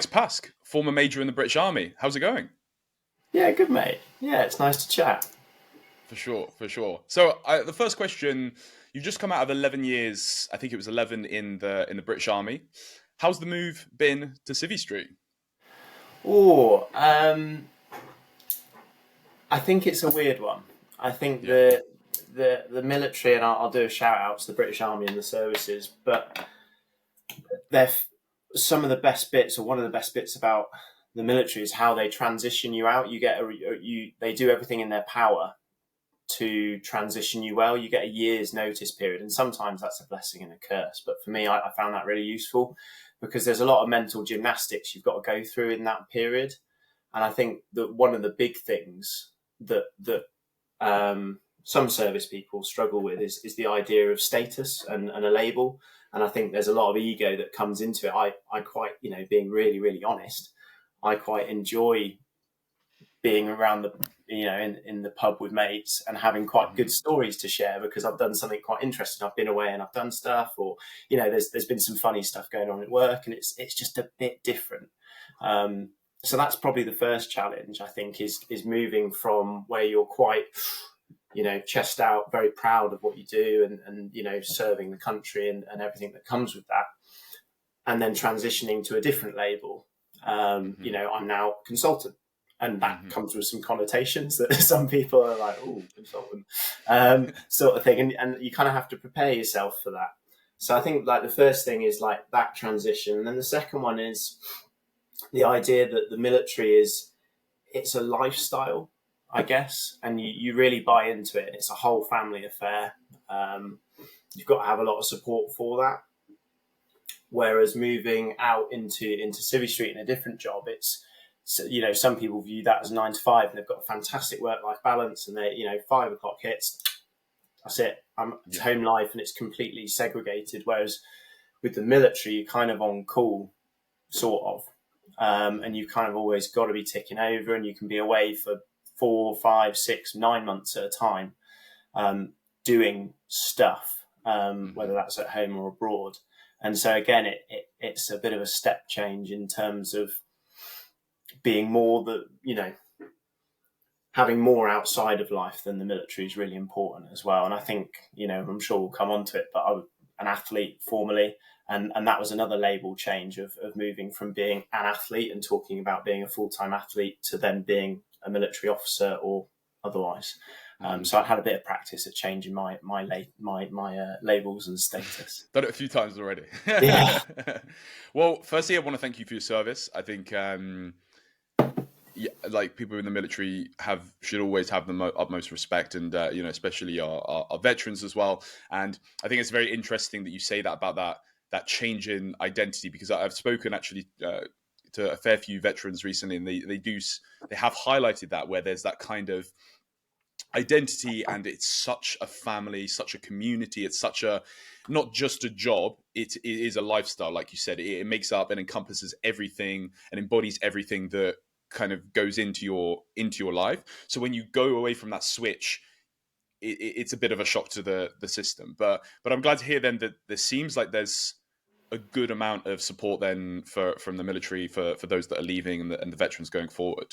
Paske, former major in the British Army. How's it going? Yeah, good mate. Yeah, it's nice to chat. For sure, for sure. So the first question: you've just come out of 11 years. I think it was 11 in the British Army. How's the move been to Civvy Street? Oh, I think it's a weird one. I think Yeah. the military, and I'll do a shout out to the British Army and the services, but they're some of the best bits, or one of the best bits about the military is how they transition you out. They do everything in their power to transition you well. You get a year's notice period, and sometimes that's a blessing and a curse. But for me, I found that really useful because there's a lot of mental gymnastics you've got to go through in that period. And I think that one of the big things that some service people struggle with is the idea of status and a label. And I think there's a lot of ego that comes into it. I quite, being really, really honest, I quite enjoy being around in the pub with mates and having quite good stories to share because I've done something quite interesting. I've been away and I've done stuff, or there's been some funny stuff going on at work, and it's just a bit different. So that's probably the first challenge, I think, is moving from where you're quite chest out, very proud of what you do, and serving the country and everything that comes with that, and then transitioning to a different label. I'm now consultant, and that comes with some connotations that some people are like, oh, consultant, sort of thing. And you kind of have to prepare yourself for that. So I think like the first thing is like that transition. And then the second one is the idea that the military it's a lifestyle, I guess, and you really buy into it. It's a whole family affair. You've got to have a lot of support for that. Whereas moving out into Civvy Street in a different job, some people view that as 9 to 5, and they've got a fantastic work-life balance, and they 5 o'clock hits, that's it. It's home life, and it's completely segregated. Whereas with the military, you're kind of on call, sort of, and you've kind of always got to be ticking over, and you can be away for 4, 5, 6, 9 months at a time, doing stuff, whether that's at home or abroad. And so again, it's a bit of a step change in terms of being having more outside of life than the military is really important as well. And I think, I'm sure we'll come on to it, but I was an athlete formerly, and that was another label change of moving from being an athlete and talking about being a full-time athlete to then being a military officer or otherwise. So I had a bit of practice at changing my labels and status. Done it a few times already. Yeah. Well, firstly, I want to thank you for your service. I think, like people in the military should always have the utmost respect, and especially our veterans as well. And I think it's very interesting that you say that about that change in identity, because I've spoken actually to a fair few veterans recently, and they have highlighted that, where there's that kind of identity, and it's such a family, such a community. It's such a, not just a job, it is a lifestyle. Like you said, it makes up and encompasses everything and embodies everything that kind of goes into your life. So when you go away from that switch, it's a bit of a shock to the system. But I'm glad to hear then that there seems like there's a good amount of support then from the military for those that are leaving, and the veterans going forward.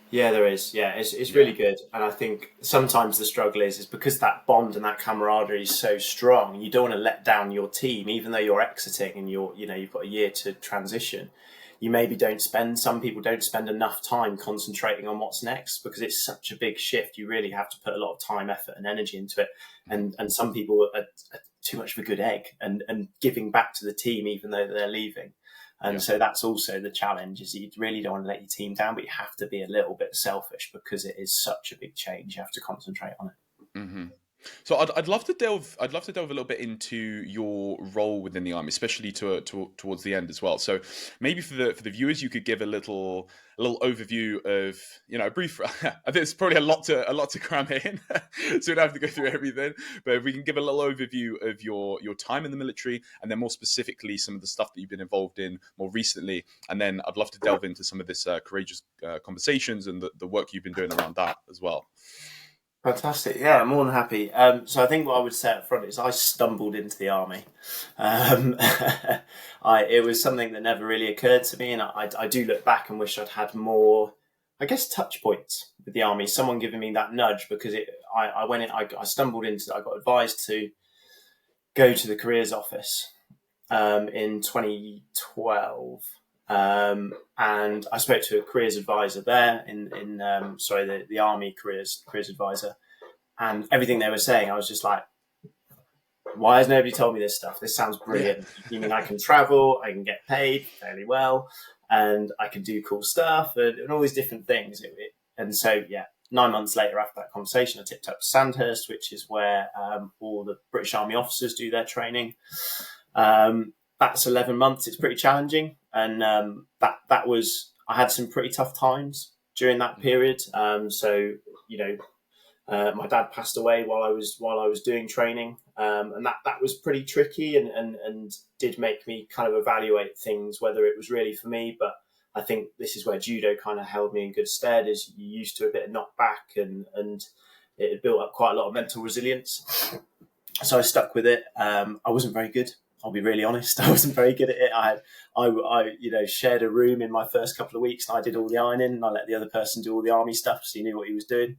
Yeah, there is. Yeah, it's really good. And I think sometimes the struggle is because that bond and that camaraderie is so strong, you don't want to let down your team, even though you're exiting and you've got a year to transition. You maybe some people don't spend enough time concentrating on what's next because it's such a big shift. You really have to put a lot of time, effort and energy into it. And some people are too much of a good egg and giving back to the team, even though they're leaving. And so that's also the challenge, is you really don't want to let your team down, but you have to be a little bit selfish because it is such a big change. You have to concentrate on it. Mm-hmm. So I'd love to delve a little bit into your role within the army, especially towards the end as well. So maybe for the viewers, you could give a little overview of, a brief. I think it's probably a lot to cram in, so we don't have to go through everything. But if we can give a little overview of your time in the military, and then more specifically some of the stuff that you've been involved in more recently, and then I'd love to delve into some of this courageous conversations and the work you've been doing around that as well. Fantastic. Yeah, I'm more than happy. So I think what I would say up front is I stumbled into the army. Um, it was something that never really occurred to me, and I do look back and wish I'd had more, I guess, touch points with the army. Someone giving me that nudge, because I went in, I stumbled into, I got advised to go to the careers office in 2012. And I spoke to a careers advisor there the army careers advisor, and everything they were saying, I was just like, why has nobody told me this stuff? This sounds Yeah. brilliant. You mean I can travel, I can get paid fairly well, and I can do cool stuff and all these different things. And so, yeah, 9 months later after that conversation, I tipped up to Sandhurst, which is where all the British Army officers do their training. That's 11 months. It's pretty challenging. And I had some pretty tough times during that period. My dad passed away while I was doing training, and that was pretty tricky, and did make me kind of evaluate things, whether it was really for me. But I think this is where judo kind of held me in good stead. Is you used to a bit of knockback, and it had built up quite a lot of mental resilience. So I stuck with it. I wasn't very good. I'll be really honest. I wasn't very good at it. I shared a room in my first couple of weeks, and I did all the ironing, and I let the other person do all the army stuff, so he knew what he was doing.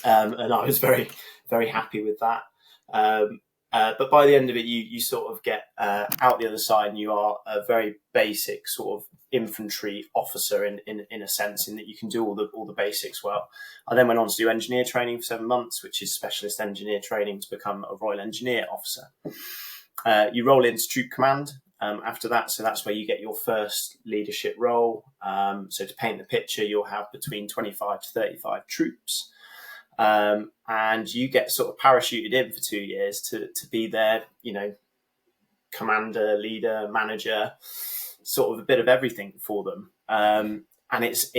And I was very, very happy with that. But by the end of it, you sort of get out the other side, and you are a very basic sort of infantry officer in a sense, in that you can do all the basics well. I then went on to do engineer training for 7 months, which is specialist engineer training to become a Royal Engineer officer. You roll into Troop Command after that, so that's where you get your first leadership role. So to paint the picture, you'll have between 25 to 35 troops. And you get sort of parachuted in for 2 years to be their, commander, leader, manager, sort of a bit of everything for them. And it's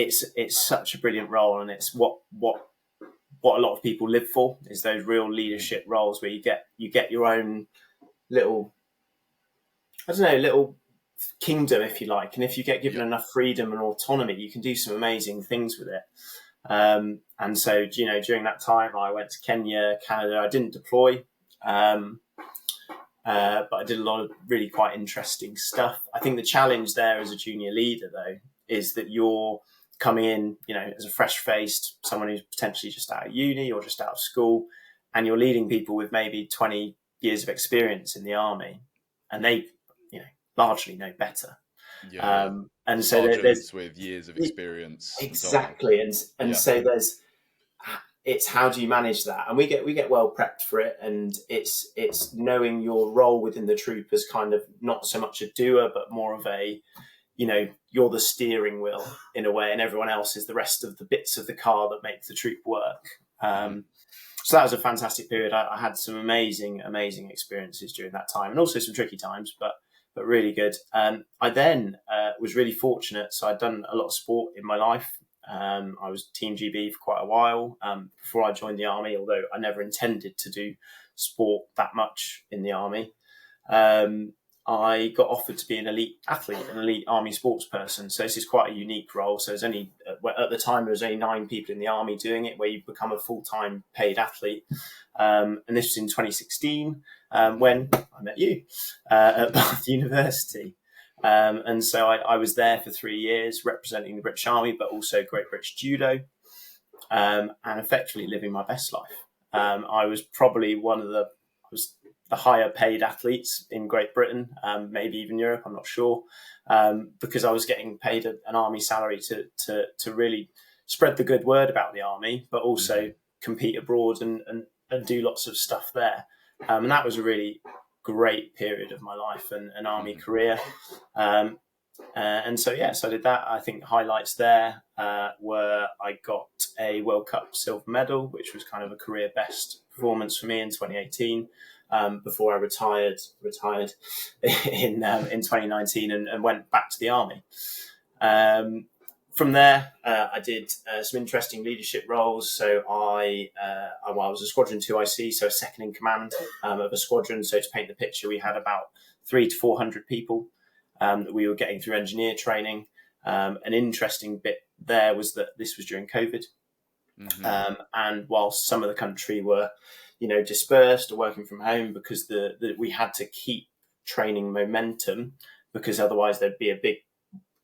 such a brilliant role, and it's what a lot of people live for, is those real leadership roles where you get your own little kingdom, if you like, and if you get given enough freedom and autonomy, you can do some amazing things with it. And so, during that time, I went to Kenya, Canada. I didn't deploy, but I did a lot of really quite interesting stuff. I think the challenge there as a junior leader, though, is that you're coming in, as a fresh-faced, someone who's potentially just out of uni or just out of school, and you're leading people with maybe 20 years of experience in the army, and they, largely know better. And so Sergeants with years of experience and so on. Exactly, and so it's how do you manage that? And we get well prepped for it, and it's knowing your role within the troop as kind of not so much a doer, but more of a, you're the steering wheel in a way, and everyone else is the rest of the bits of the car that make the troop work. So that was a fantastic period. I had some amazing experiences during that time, and also some tricky times, but really good. I then was really fortunate. So I'd done a lot of sport in my life. I was Team GB for quite a while before I joined the army, although I never intended to do sport that much in the army. I got offered to be an elite athlete, an elite army sports person. So this is quite a unique role. So there's only, at the time, there was only 9 people in the army doing it, where you become a full-time paid athlete. And this was in 2016 when I met you at Bath University. And so I was there for 3 years representing the British Army, but also Great British Judo, and effectively living my best life. I was probably the higher paid athletes in Great Britain, maybe even Europe, I'm not sure, because I was getting paid an army salary to really spread the good word about the army, but also compete abroad and do lots of stuff there. And that was a really great period of my life and an army career. And so I did that. I think highlights there were I got a World Cup silver medal, which was kind of a career best performance for me in 2018. Before I retired in 2019 and went back to the army. From there, I did some interesting leadership roles. So I was a Squadron 2IC, so a second in command of a squadron. So to paint the picture, we had about 300 to 400 people that we were getting through engineer training. An interesting bit there was that this was during COVID. Hmm. And whilst some of the country were, dispersed or working from home, because we had to keep training momentum, because otherwise there'd be a big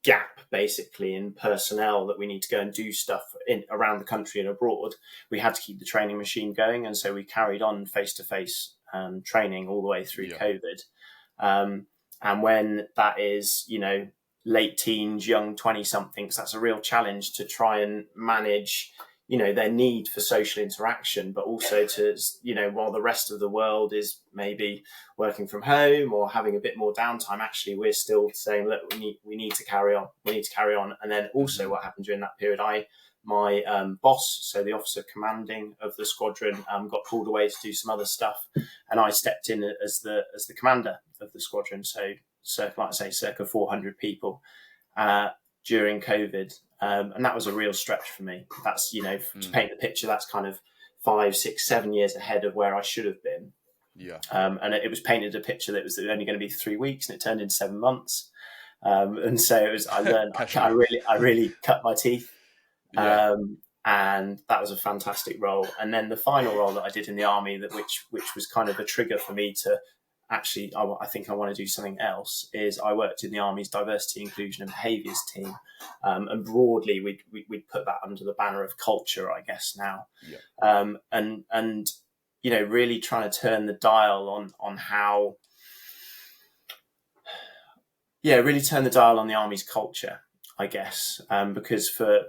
gap basically in personnel that we need to go and do stuff in around the country and abroad. We had to keep the training machine going, and so we carried on face to face training all the way through Yeah. COVID. Um, and when that is, late teens, young 20 somethings, that's a real challenge to try and manage, their need for social interaction, but also to, while the rest of the world is maybe working from home or having a bit more downtime, actually we're still saying, look, we need to carry on. We need to carry on. And then also Hmm. what happened during that period, my boss, so the officer commanding of the squadron, got called away to do some other stuff, and I stepped in as the commander of the squadron. So circa 400 people during COVID, and that was a real stretch for me. That's to Mm. paint the picture, that's kind of 5, 6, 7 years ahead of where I should have been. Yeah. And it was painted a picture that was only going to be 3 weeks, and it turned into 7 months. And so it was. I learned. Casually. I really cut my teeth, Yeah. um, and that was a fantastic role. And then the final role that I did in the army, which was kind of a trigger for me to actually, I think I want to do something else, is I worked in the army's diversity, inclusion, and behaviours team, and broadly we'd put that under the banner of culture, I guess now, Yeah. and really trying to turn the dial on how, really turn the dial on the army's culture, I guess, because for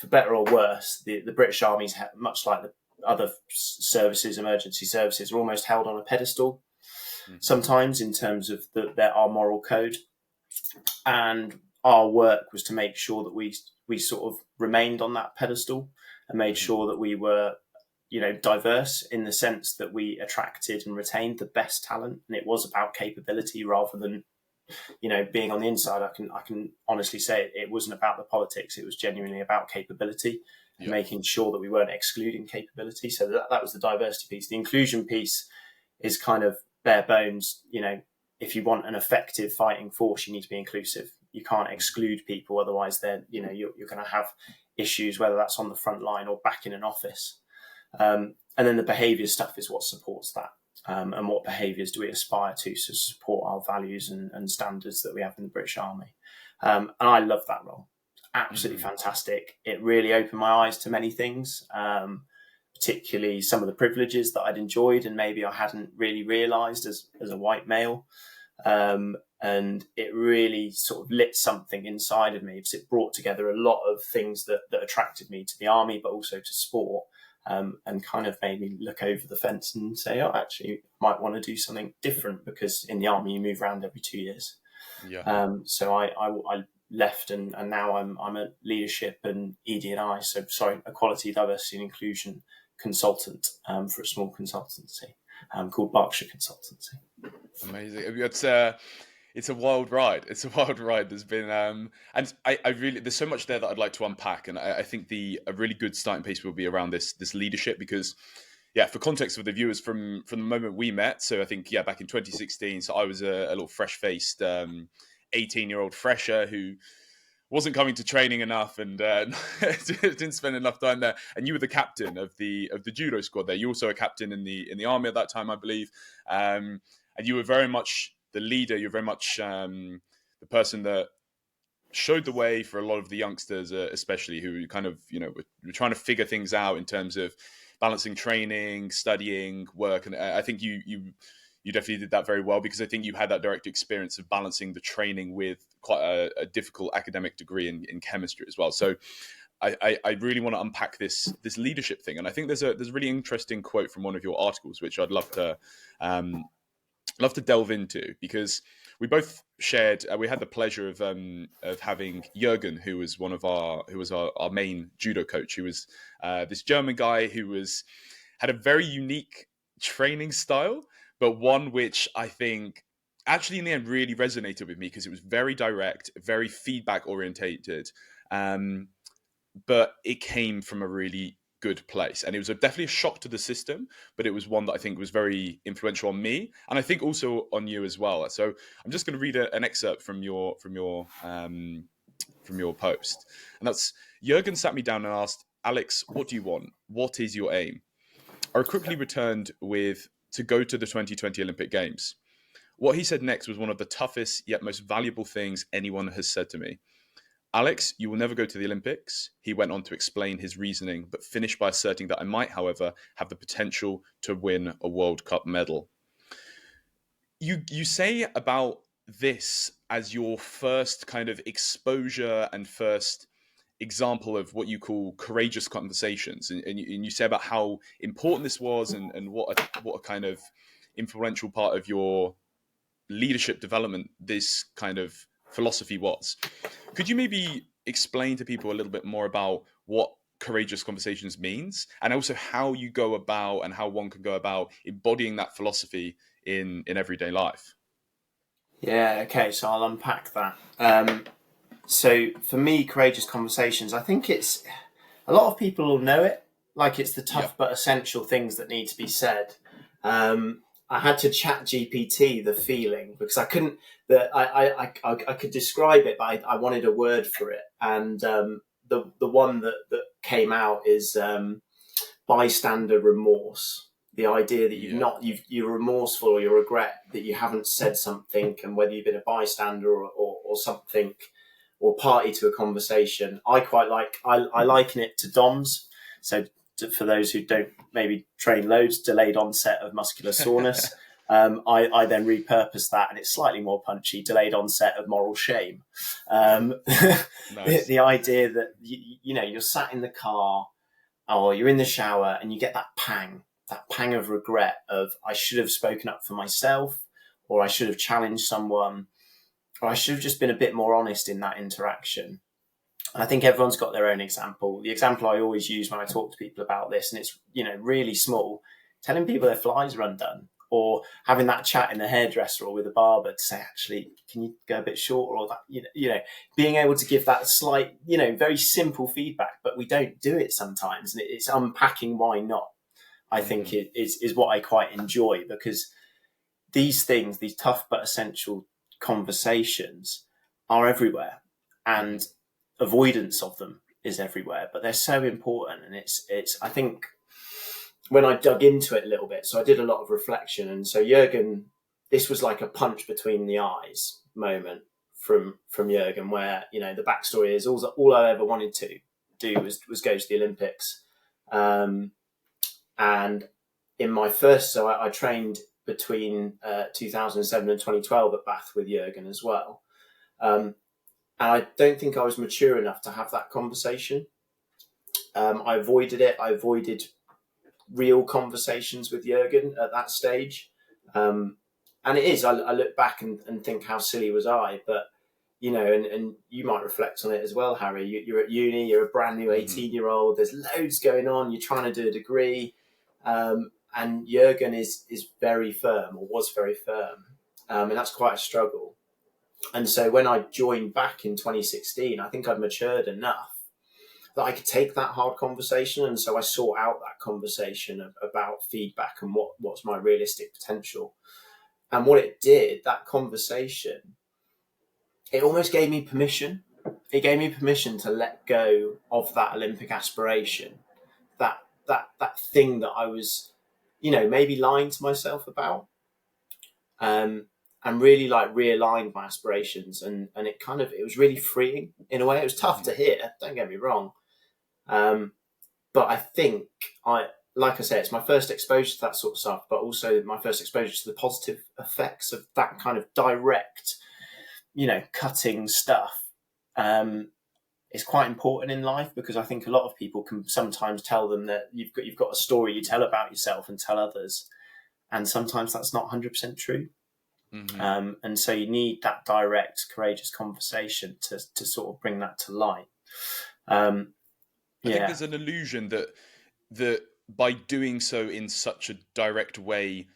better or worse, the British Army's, much like the other services, emergency services, are almost held on a pedestal Hmm. sometimes in terms of our moral code. And our work was to make sure that we sort of remained on that pedestal and made Hmm. sure that we were, diverse in the sense that we attracted and retained the best talent, and it was about capability rather than, being on the inside. I can honestly say it wasn't about the politics. It was genuinely about capability and Yeah. making sure that we weren't excluding capability. So that was the diversity piece. The inclusion piece is kind of bare bones. If you want an effective fighting force, you need to be inclusive. You can't exclude people, otherwise then you're going to have issues, whether that's on the front line or back in an office. And then the behaviour stuff is what supports that. And what behaviours do we aspire to support our values and standards that we have in the British Army. And I love that role. Absolutely Hmm. fantastic. It really opened my eyes to many things, particularly some of the privileges that I'd enjoyed and maybe I hadn't really realised as a white male. And it really sort of lit something inside of me, because it brought together a lot of things that attracted me to the army, but also to sport, and kind of made me look over the fence and say, oh, actually, I might want to do something different, because in the army you move around every 2 years. Yeah. So I left, and now I'm a leadership and ED&I, equality, diversity and inclusion consultant, for a small consultancy called Berkshire Consultancy. Amazing. It's a wild ride. It's a wild ride. There's been and I really there's so much there that I'd like to unpack, and I think a really good starting piece will be around this leadership, because yeah, for context for the viewers, from the moment we met, so I think back in 2016, so I was a little fresh faced 18-year-old fresher who wasn't coming to training enough and didn't spend enough time there. And you were the captain of the judo squad there. You also a captain in the army at that time, I believe. And you were very much the leader. You're very much the person that showed the way for a lot of the youngsters, especially who kind of were trying to figure things out in terms of balancing training, studying, work. And I think you definitely did that very well, because I think you had that direct experience of balancing the training with quite a difficult academic degree in chemistry as well. So I really want to unpack this leadership thing, and I think there's a really interesting quote from one of your articles which I'd love to delve into, because we both shared we had the pleasure of having Jürgen, who was our main judo coach, who was this German guy who had a very unique training style, but one which I think actually in the end really resonated with me, because it was very direct, very feedback orientated, um, but it came from a really good place, and it was definitely a shock to the system, but it was one that I think was very influential on me, and I think also on you as well. So I'm just going to read an excerpt from your post, and that's: Jurgen sat me down and asked, Alex, what do you want? What is your aim? I quickly returned with to go to the 2020 Olympic Games. What he said next was one of the toughest yet most valuable things anyone has said to me. Alex, you will never go to the Olympics. He went on to explain his reasoning, but finished by asserting that I might, however, have the potential to win a World Cup medal. You say about this as your first kind of exposure and first example of what you call courageous conversations, and you say about how important this was, and what a kind of influential part of your leadership development this kind of philosophy was. Could you maybe explain to people a little bit more about what courageous conversations means, and also how you go about and how one can go about embodying that philosophy in everyday life? Yeah, okay, so I'll unpack that. So for me, courageous conversations, I think it's a lot of people will know it, like it's the Yeah. tough but essential things that need to be said. I had to chat GPT the feeling because I couldn't. I could describe it, but I wanted a word for it, and the one that came out is bystander remorse. The idea that Yeah. you're remorseful or you regret that you haven't said something, and whether you've been a bystander or something or party to a conversation. I liken it to DOMS. So for those who don't maybe train loads, delayed onset of muscular soreness. I then repurpose that, and it's slightly more punchy. Delayed onset of moral shame. Nice. The idea that you're sat in the car or you're in the shower and you get that pang of regret of I should have spoken up for myself, or I should have challenged someone, or I should have just been a bit more honest in that interaction. And I think everyone's got their own example. The example I always use when I talk to people about this, and it's really small, telling people their flies are undone, or having that chat in the hairdresser or with a barber to say, actually, can you go a bit shorter, or that being able to give that slight, very simple feedback, but we don't do it sometimes, and it's unpacking why not. I think it is what I quite enjoy, because these things, these tough but essential conversations, are everywhere, and avoidance of them is everywhere. But they're so important, and it's. I think when I dug into it a little bit, so I did a lot of reflection, and so Jurgen, this was like a punch between the eyes moment from Jurgen, where the backstory is all I ever wanted to do was go to the Olympics, and in my first, so I trained between 2007 and 2012 at Bath with Jurgen as well. And I don't think I was mature enough to have that conversation. I avoided it. I avoided real conversations with Jurgen at that stage. And it is, I look back and think how silly was I, but and you might reflect on it as well, Harry. You're at uni, you're a brand new 18-year-old, there's loads going on, you're trying to do a degree. And Jurgen is very firm, or was very firm. And that's quite a struggle. And so when I joined back in 2016, I think I'd matured enough that I could take that hard conversation. And so I sought out that conversation about feedback and what's my realistic potential. And what it did, that conversation, it almost gave me permission. It gave me permission to let go of that Olympic aspiration, that thing that I was, maybe lying to myself about, and really like realigned my aspirations, and it was really freeing in a way. It was tough to hear, don't get me wrong, but I think like I say, it's my first exposure to that sort of stuff, but also my first exposure to the positive effects of that kind of direct, cutting stuff. Is quite important in life, because I think a lot of people can sometimes tell them that you've got a story you tell about yourself and tell others, and sometimes that's not 100% true. And so you need that direct, courageous conversation to sort of bring that to light. I think there's an illusion that by doing so in such a direct way,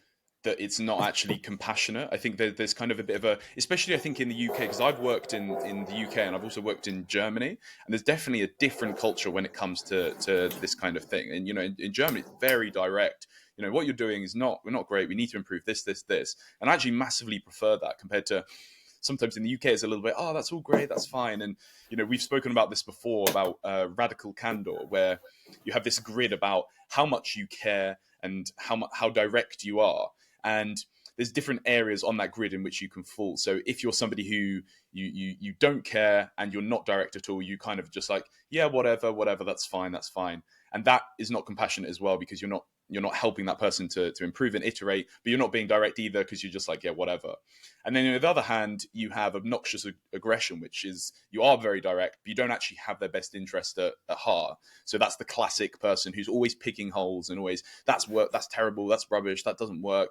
that it's not actually compassionate. I think there's kind of a bit of a, especially I think in the UK, because I've worked in the UK and I've also worked in Germany, and there's definitely a different culture when it comes to this kind of thing. And in Germany, it's very direct. What you're doing is we're not great. We need to improve this. And I actually massively prefer that compared to sometimes in the UK is a little bit, oh, that's all great, that's fine. And, we've spoken about this before about radical candor, where you have this grid about how much you care and how direct you are. And there's different areas on that grid in which you can fall. So if you're somebody who you don't care and you're not direct at all, you kind of just like, yeah, whatever, that's fine. And that is not compassionate as well, because you're not helping that person to improve and iterate, but you're not being direct either, because you're just like, yeah, whatever. And then on the other hand, you have obnoxious aggression, which is you are very direct, but you don't actually have their best interest at heart. So that's the classic person who's always picking holes and always, that's terrible, that's rubbish, that doesn't work.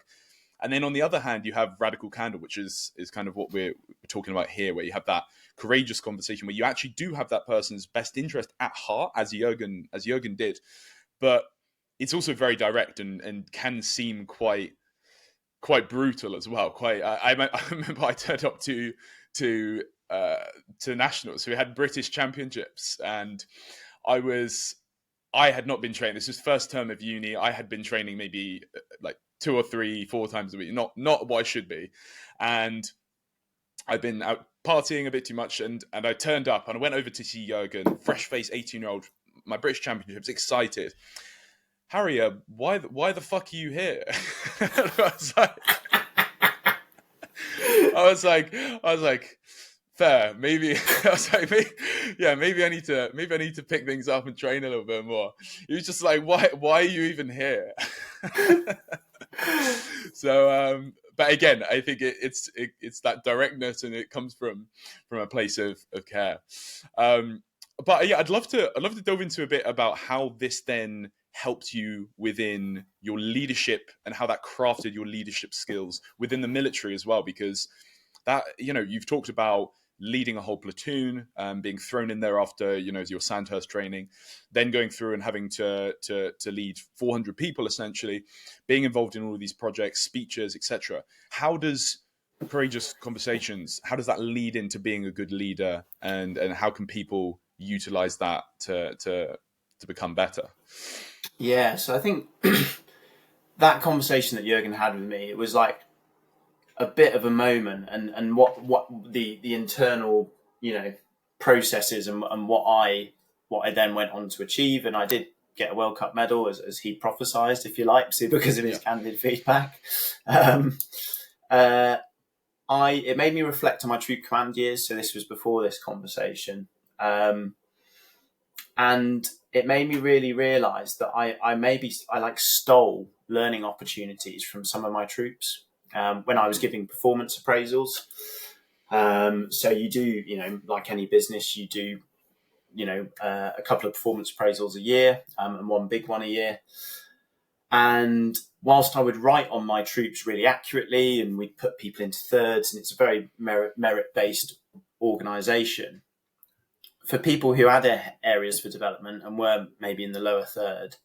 And then on the other hand, you have radical candor, which is kind of what we're talking about here, where you have that courageous conversation where you actually do have that person's best interest at heart, as Jürgen did. But it's also very direct and can seem quite brutal as well. I remember I turned up to nationals. So we had British championships, and I had not been training. This was first term of uni. I had been training maybe like 2 or 3, 4 times a week, not what I should be. And I'd been out partying a bit too much, and I turned up and I went over to see Jürgen, fresh face, 18-year-old, my British championships, excited. Harry, why the fuck are you here? I was like, fair. Maybe I was like, maybe I need to pick things up and train a little bit more. He was just like, why are you even here? So, but again, I think it's that directness, and it comes from a place of care. But yeah, I'd love to delve into a bit about how this then helped you within your leadership and how that crafted your leadership skills within the military as well, because that, you've talked about leading a whole platoon, being thrown in there after, your Sandhurst training, then going through and having to lead 400 people, essentially, being involved in all of these projects, speeches, etc. How does courageous conversations, how does that lead into being a good leader, and how can people utilize that to become better? Yeah, so I think that conversation that Jürgen had with me, it was like a bit of a moment, and what the internal processes and what I then went on to achieve, and I did get a World Cup medal as he prophesized, if you like, so because of his candid feedback. It made me reflect on my troop command years. So this was before this conversation, and it made me really realize that I stole learning opportunities from some of my troops when I was giving performance appraisals. So you do, like any business, you do, a couple of performance appraisals a year, and one big one a year. And whilst I would write on my troops really accurately, and we'd put people into thirds, and it's a very merit-based organisation, for people who had areas for development and were maybe in the lower third,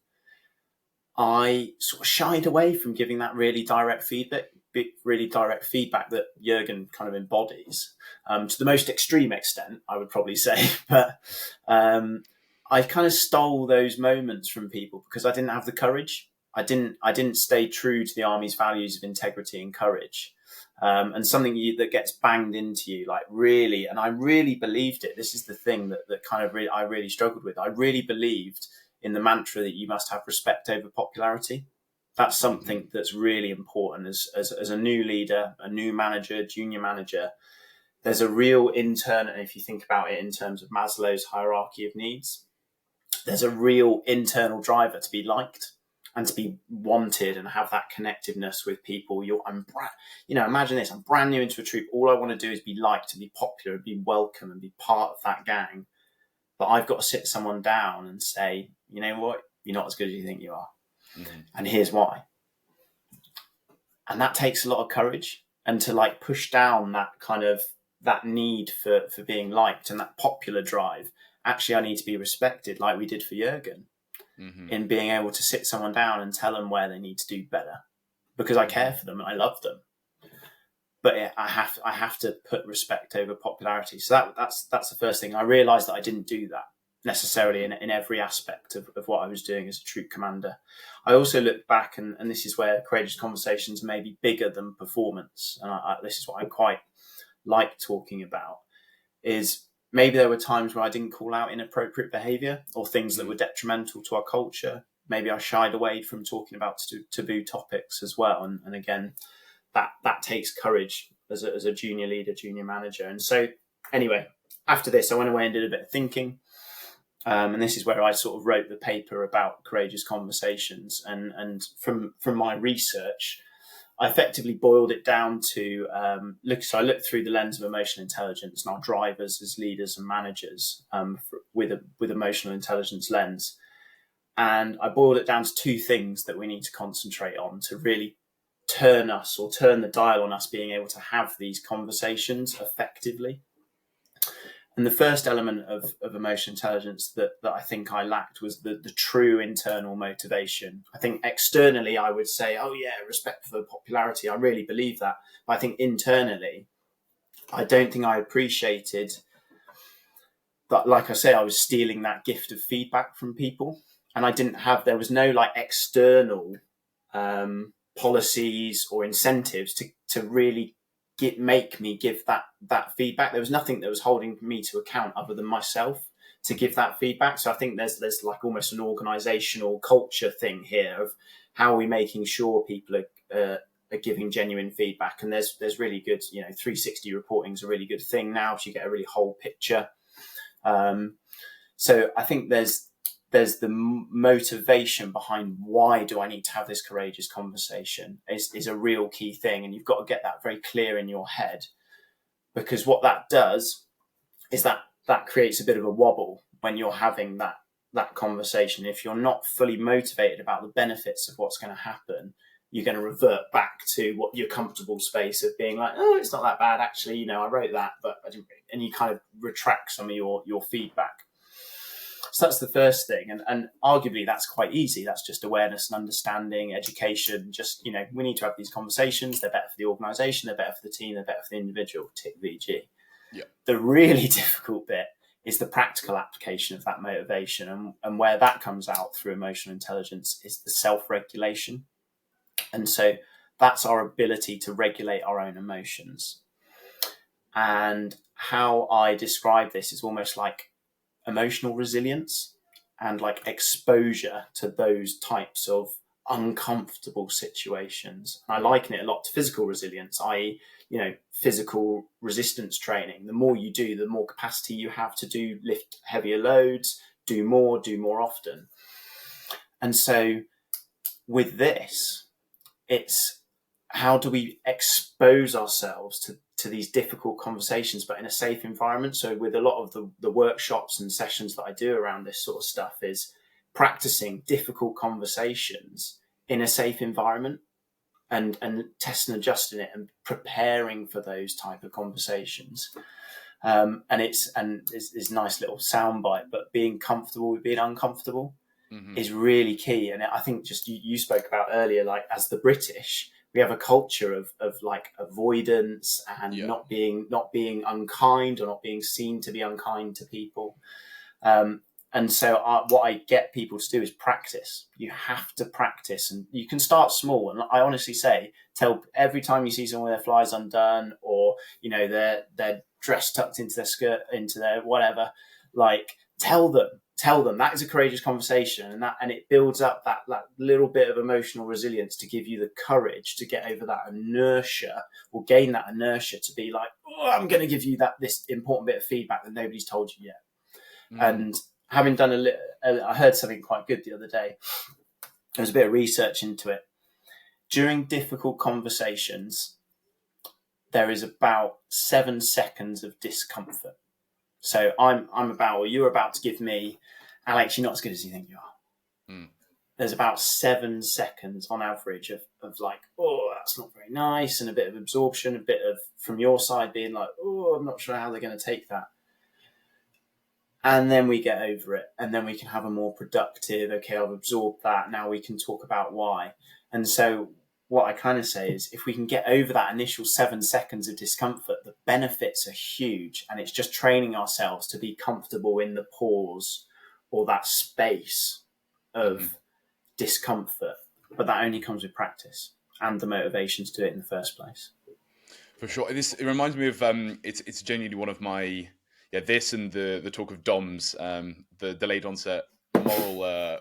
I sort of shied away from giving that really direct feedback that Jürgen kind of embodies, to the most extreme extent, I would probably say. But I kind of stole those moments from people because I didn't have the courage. I didn't stay true to the Army's values of integrity and courage. And something that gets banged into you, like really, and I really believed it. This is the thing that kind of I really struggled with. I really believed in the mantra that you must have respect over popularity. That's something that's really important as a new leader, a new manager, junior manager. There's a real internal, and if you think about it in terms of Maslow's hierarchy of needs, there's a real internal driver to be liked and to be wanted and have that connectiveness with people. Imagine this, I'm brand new into a troop. All I want to do is be liked and be popular and be welcome and be part of that gang. But I've got to sit someone down and say, you know what, you're not as good as you think you are. Mm-hmm. And here's why. And that takes a lot of courage, and to push down that kind of that need for being liked and that popular drive. Actually, I need to be respected, like we did for Jürgen. Mm-hmm. In being able to sit someone down and tell them where they need to do better, because I care for them and I love them. But I have to put respect over popularity. So that's the first thing. I realised that I didn't do that necessarily in every aspect of what I was doing as a troop commander. I also looked back, and this is where courageous conversations may be bigger than performance. And this is what I'm quite like talking about is maybe there were times where I didn't call out inappropriate behavior or things that were detrimental to our culture. Maybe I shied away from talking about taboo topics as well. And again, that takes courage as a junior leader, junior manager. And so anyway, after this, I went away and did a bit of thinking. And this is where I sort of wrote the paper about courageous conversations. And from my research, I effectively boiled it down to So I looked through the lens of emotional intelligence and our drivers as leaders and managers with emotional intelligence lens. And I boiled it down to two things that we need to concentrate on to really turn the dial on us being able to have these conversations effectively. And the first element of emotional intelligence that I think I lacked was the true internal motivation. I think externally I would say, oh yeah, respect for popularity. I really believe that. But I think internally, I don't think I appreciated that, like I say, I was stealing that gift of feedback from people. And there was no like external policies or incentives to really make me give that feedback. There was nothing that was holding me to account other than myself to give that feedback. So I think there's like almost an organizational culture thing here of how are we making sure people are giving genuine feedback. And there's really good, 360 reporting is a really good thing now, so you get a really whole picture. So I think there's the motivation behind why do I need to have this courageous conversation is a real key thing. And you've got to get that very clear in your head, because what that does is that creates a bit of a wobble when you're having that conversation. If you're not fully motivated about the benefits of what's going to happen, you're going to revert back to what your comfortable space of being like, oh, it's not that bad. Actually, I wrote that, but I didn't. And you kind of retract some of your feedback. So that's the first thing. And arguably that's quite easy. That's just awareness and understanding, education. Just, we need to have these conversations. They're better for the organization. They're better for the team. They're better for the individual. Tick VG. Yeah. The really difficult bit is the practical application of that motivation. And where that comes out through emotional intelligence is the self-regulation. And so that's our ability to regulate our own emotions. And how I describe this is almost like emotional resilience and like exposure to those types of uncomfortable situations. And I liken it a lot to physical resilience, i.e., physical resistance training. The more you do, the more capacity you have to lift heavier loads, do more often. And so with this, it's how do we expose ourselves to these difficult conversations, but in a safe environment. So with a lot of the workshops and sessions that I do around this sort of stuff is practicing difficult conversations in a safe environment and testing and adjusting it and preparing for those type of conversations. And it's a nice little soundbite, but being comfortable with being uncomfortable is really key. And I think just you spoke about earlier, like as the British, we have a culture of like avoidance and not being unkind or not being seen to be unkind to people. And so what I get people to do is practice. You have to practice, and you can start small. And I honestly say, tell every time you see someone with their flies undone, or their dress tucked into their skirt, into their whatever, like tell them that is a courageous conversation, and it builds up that little bit of emotional resilience to give you the courage to get over that inertia, or gain that inertia to be like, oh, I'm going to give you this important bit of feedback that nobody's told you yet. And having done I heard something quite good the other day. There was a bit of research into it. During difficult conversations, there is about 7 seconds of discomfort. So you're about to give me, Alex, you're not as good as you think you are. There's about 7 seconds on average of like, oh, that's not very nice, and a bit of absorption, a bit of from your side being like, oh, I'm not sure how they're going to take that. And then we get over it, and then we can have a more productive, okay, I've absorbed that, now we can talk about why. And so what I kind of say is, if we can get over that initial 7 seconds of discomfort, the benefits are huge. And it's just training ourselves to be comfortable in the pause or that space of discomfort. But that only comes with practice and the motivation to do it in the first place. For sure. It reminds me of it's genuinely one of my, yeah, this and the talk of DOMS, the delayed onset moral,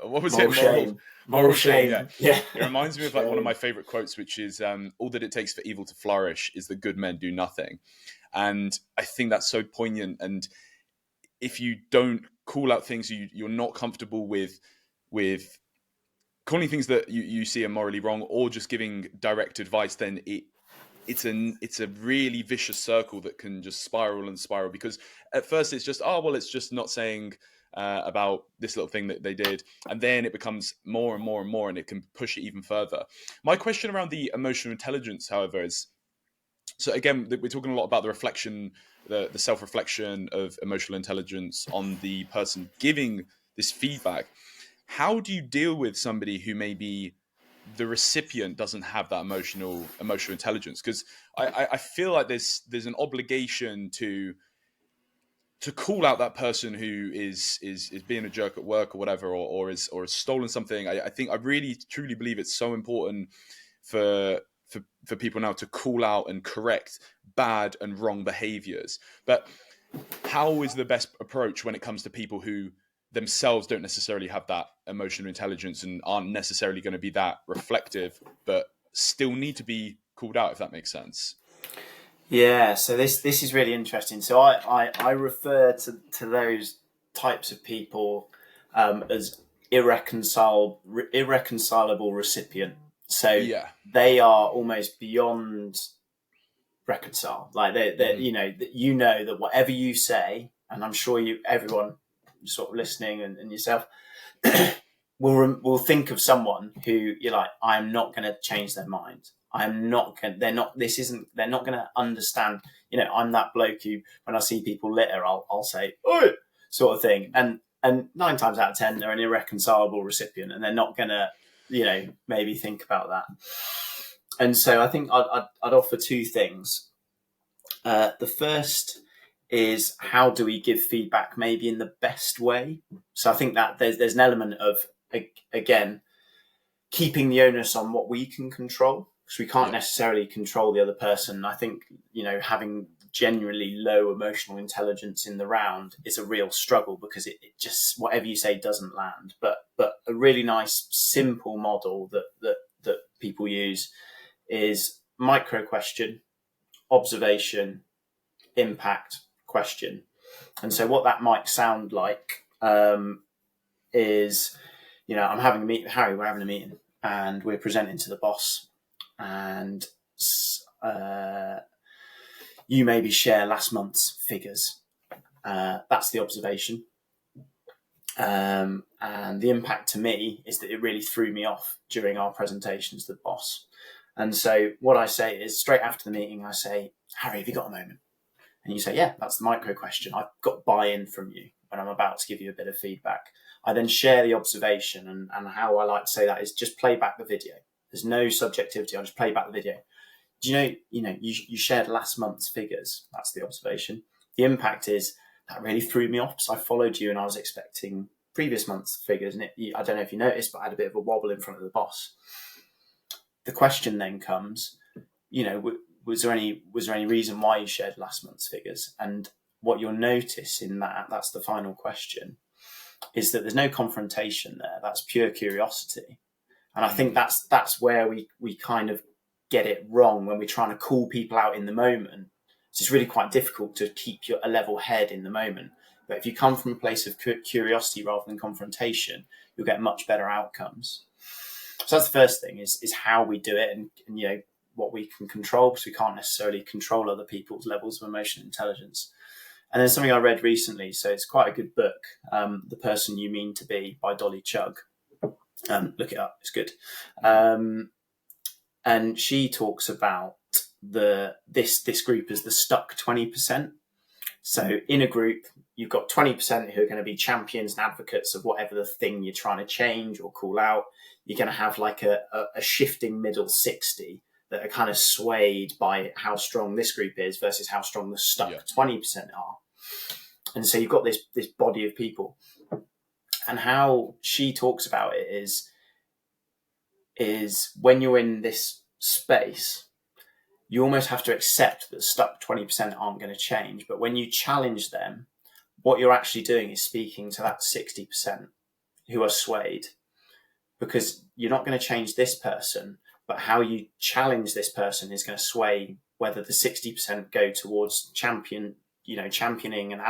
what was it? Moral shame. Moral Moral shame, yeah. shame. Yeah. It reminds me of like one of my Shame. favorite quotes, which is all that it takes for evil to flourish is that good men do nothing. And I think that's so poignant. And if you don't call out things you're not comfortable with calling things that you see are morally wrong, or just giving direct advice, then it's a really vicious circle that can just spiral and spiral. Because at first it's just, oh well, it's just not saying about this little thing that they did, and then it becomes more and more and more, and it can push it even further. My question around the emotional intelligence, however, is, so again, we're talking a lot about the reflection, the self-reflection of emotional intelligence on the person giving this feedback. How do you deal with somebody who maybe the recipient doesn't have that emotional intelligence? Because I feel like there's an obligation to call out that person who is being a jerk at work or whatever, or has stolen something. I think I really truly believe it's so important for for people now to call out and correct bad and wrong behaviors. But how is the best approach when it comes to people who themselves don't necessarily have that emotional intelligence and aren't necessarily going to be that reflective, but still need to be called out, if that makes sense? Yeah, so this is really interesting. So I refer to those types of people as irreconcilable recipient. So Yeah. they are almost beyond reconcile. Like they Hmm. you know that whatever you say, and I'm sure everyone sort of listening and yourself will think of someone who you're like, I'm not going to change their mind. I'm not going. They're not. This isn't. They're not going to understand. I'm that bloke who, when I see people litter, I'll say, "Oh," sort of thing. And 9 times out of 10, they're an irreconcilable recipient, and they're not going to, maybe think about that. And so I think I'd offer two things. The first is, how do we give feedback maybe in the best way? So I think that there's an element of, again, keeping the onus on what we can control, because we can't Yeah. necessarily control the other person. I think, having genuinely low emotional intelligence in the round is a real struggle, because it just, whatever you say doesn't land. But a really nice, simple model that people use is micro question, observation, impact, question. And so what that might sound like is, I'm having a meeting with Harry, we're having a meeting, and we're presenting to the boss, and you maybe share last month's figures. That's the observation. And the impact to me is that it really threw me off during our presentations to the boss. And so what I say is, straight after the meeting, I say, Harry, have you got a moment? And you say, yeah, that's the micro question. I've got buy-in from you when I'm about to give you a bit of feedback. I then share the observation, and how I like to say that is, just play back the video. There's no subjectivity. I just play back the video. Do you shared last month's figures. That's the observation. The impact is, that really threw me off, because I followed you and I was expecting previous month's figures. And I don't know if you noticed, but I had a bit of a wobble in front of the boss. The question then comes, was there any reason why you shared last month's figures? And what you'll notice in that's the final question, is that there's no confrontation there. That's pure curiosity. And I think that's where we kind of get it wrong when we're trying to call people out in the moment. It's really quite difficult to keep a level head in the moment. But if you come from a place of curiosity rather than confrontation, you'll get much better outcomes. So that's the first thing, is how we do it, and what we can control, because we can't necessarily control other people's levels of emotional intelligence. And then something I read recently, so it's quite a good book, The Person You Mean to Be by Dolly Chugg. Look it up, it's good. And she talks about this group as the stuck 20%. So in a group, you've got 20% who are going to be champions and advocates of whatever the thing you're trying to change or call out. You're going to have like a shifting middle 60 that are kind of swayed by how strong this group is versus how strong the stuck 20% are. And so you've got this body of people. And how she talks about it is when you're in this space, you almost have to accept that stuck 20% aren't going to change. But when you challenge them, what you're actually doing is speaking to that 60% who are swayed, because you're not going to change this person, but how you challenge this person is going to sway whether the 60% go towards championing and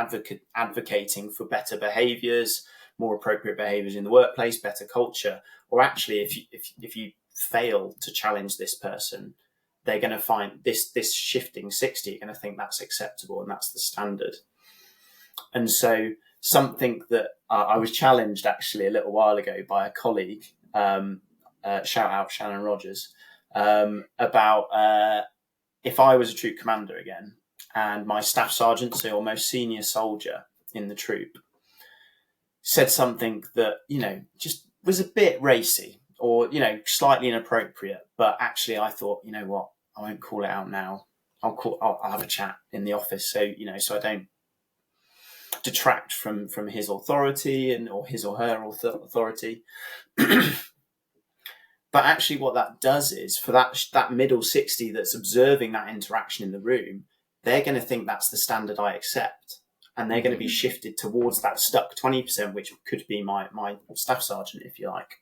advocating for better behaviors, more appropriate behaviors in the workplace, better culture, or actually if you fail to challenge this person, they're going to find this shifting 60 going to think that's acceptable and that's the standard. And so something that I was challenged actually a little while ago by a colleague, shout out Shannon Rogers, about if I was a troop commander again and my staff sergeant, so your most senior soldier in the troop, said something that, just was a bit racy or, slightly inappropriate. But actually I thought, you know what, I won't call it out now. I'll have a chat in the office. So, so I don't detract from his authority or his or her authority. But actually what that does is for that middle 60 that's observing that interaction in the room, they're going to think that's the standard I accept. And they're going to be shifted towards that stuck 20%, which could be my staff sergeant, if you like.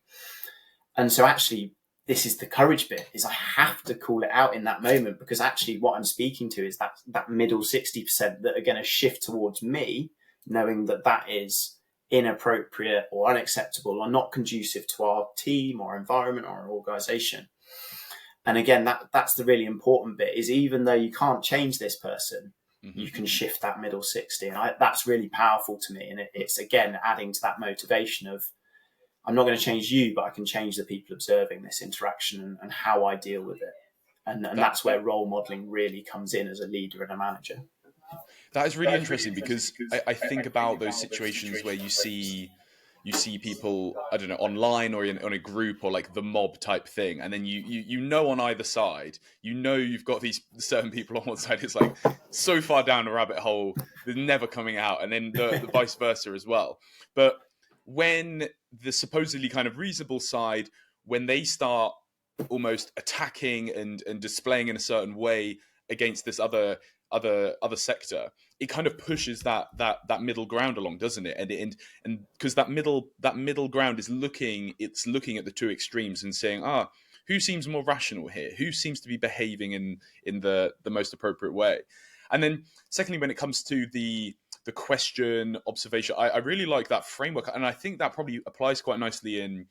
And so actually, this is the courage bit, is I have to call it out in that moment, because actually what I'm speaking to is that middle 60% that are going to shift towards me, knowing that is inappropriate or unacceptable or not conducive to our team or environment or our organization. And again, that's the really important bit, is even though you can't change this person, you can shift that middle 60. And that's really powerful to me. And it's, again, adding to that motivation of, I'm not going to change you, but I can change the people observing this interaction and how I deal with it. And that's where role modeling really comes in as a leader and a manager. That is really interesting, because I think about those situations where you see people, I don't know, online or on a group or like the mob type thing, and then you on either side, you've got these certain people on one side. It's like so far down a rabbit hole, they're never coming out, and then the vice versa as well. But when the supposedly kind of reasonable side, when they start almost attacking and displaying in a certain way against this other sector, it kind of pushes that middle ground along, doesn't it? And because that middle ground is looking at the two extremes and saying, who seems more rational here? Who seems to be behaving in the most appropriate way? And then secondly, when it comes to the question observation, I really like that framework, and I think that probably applies quite nicely in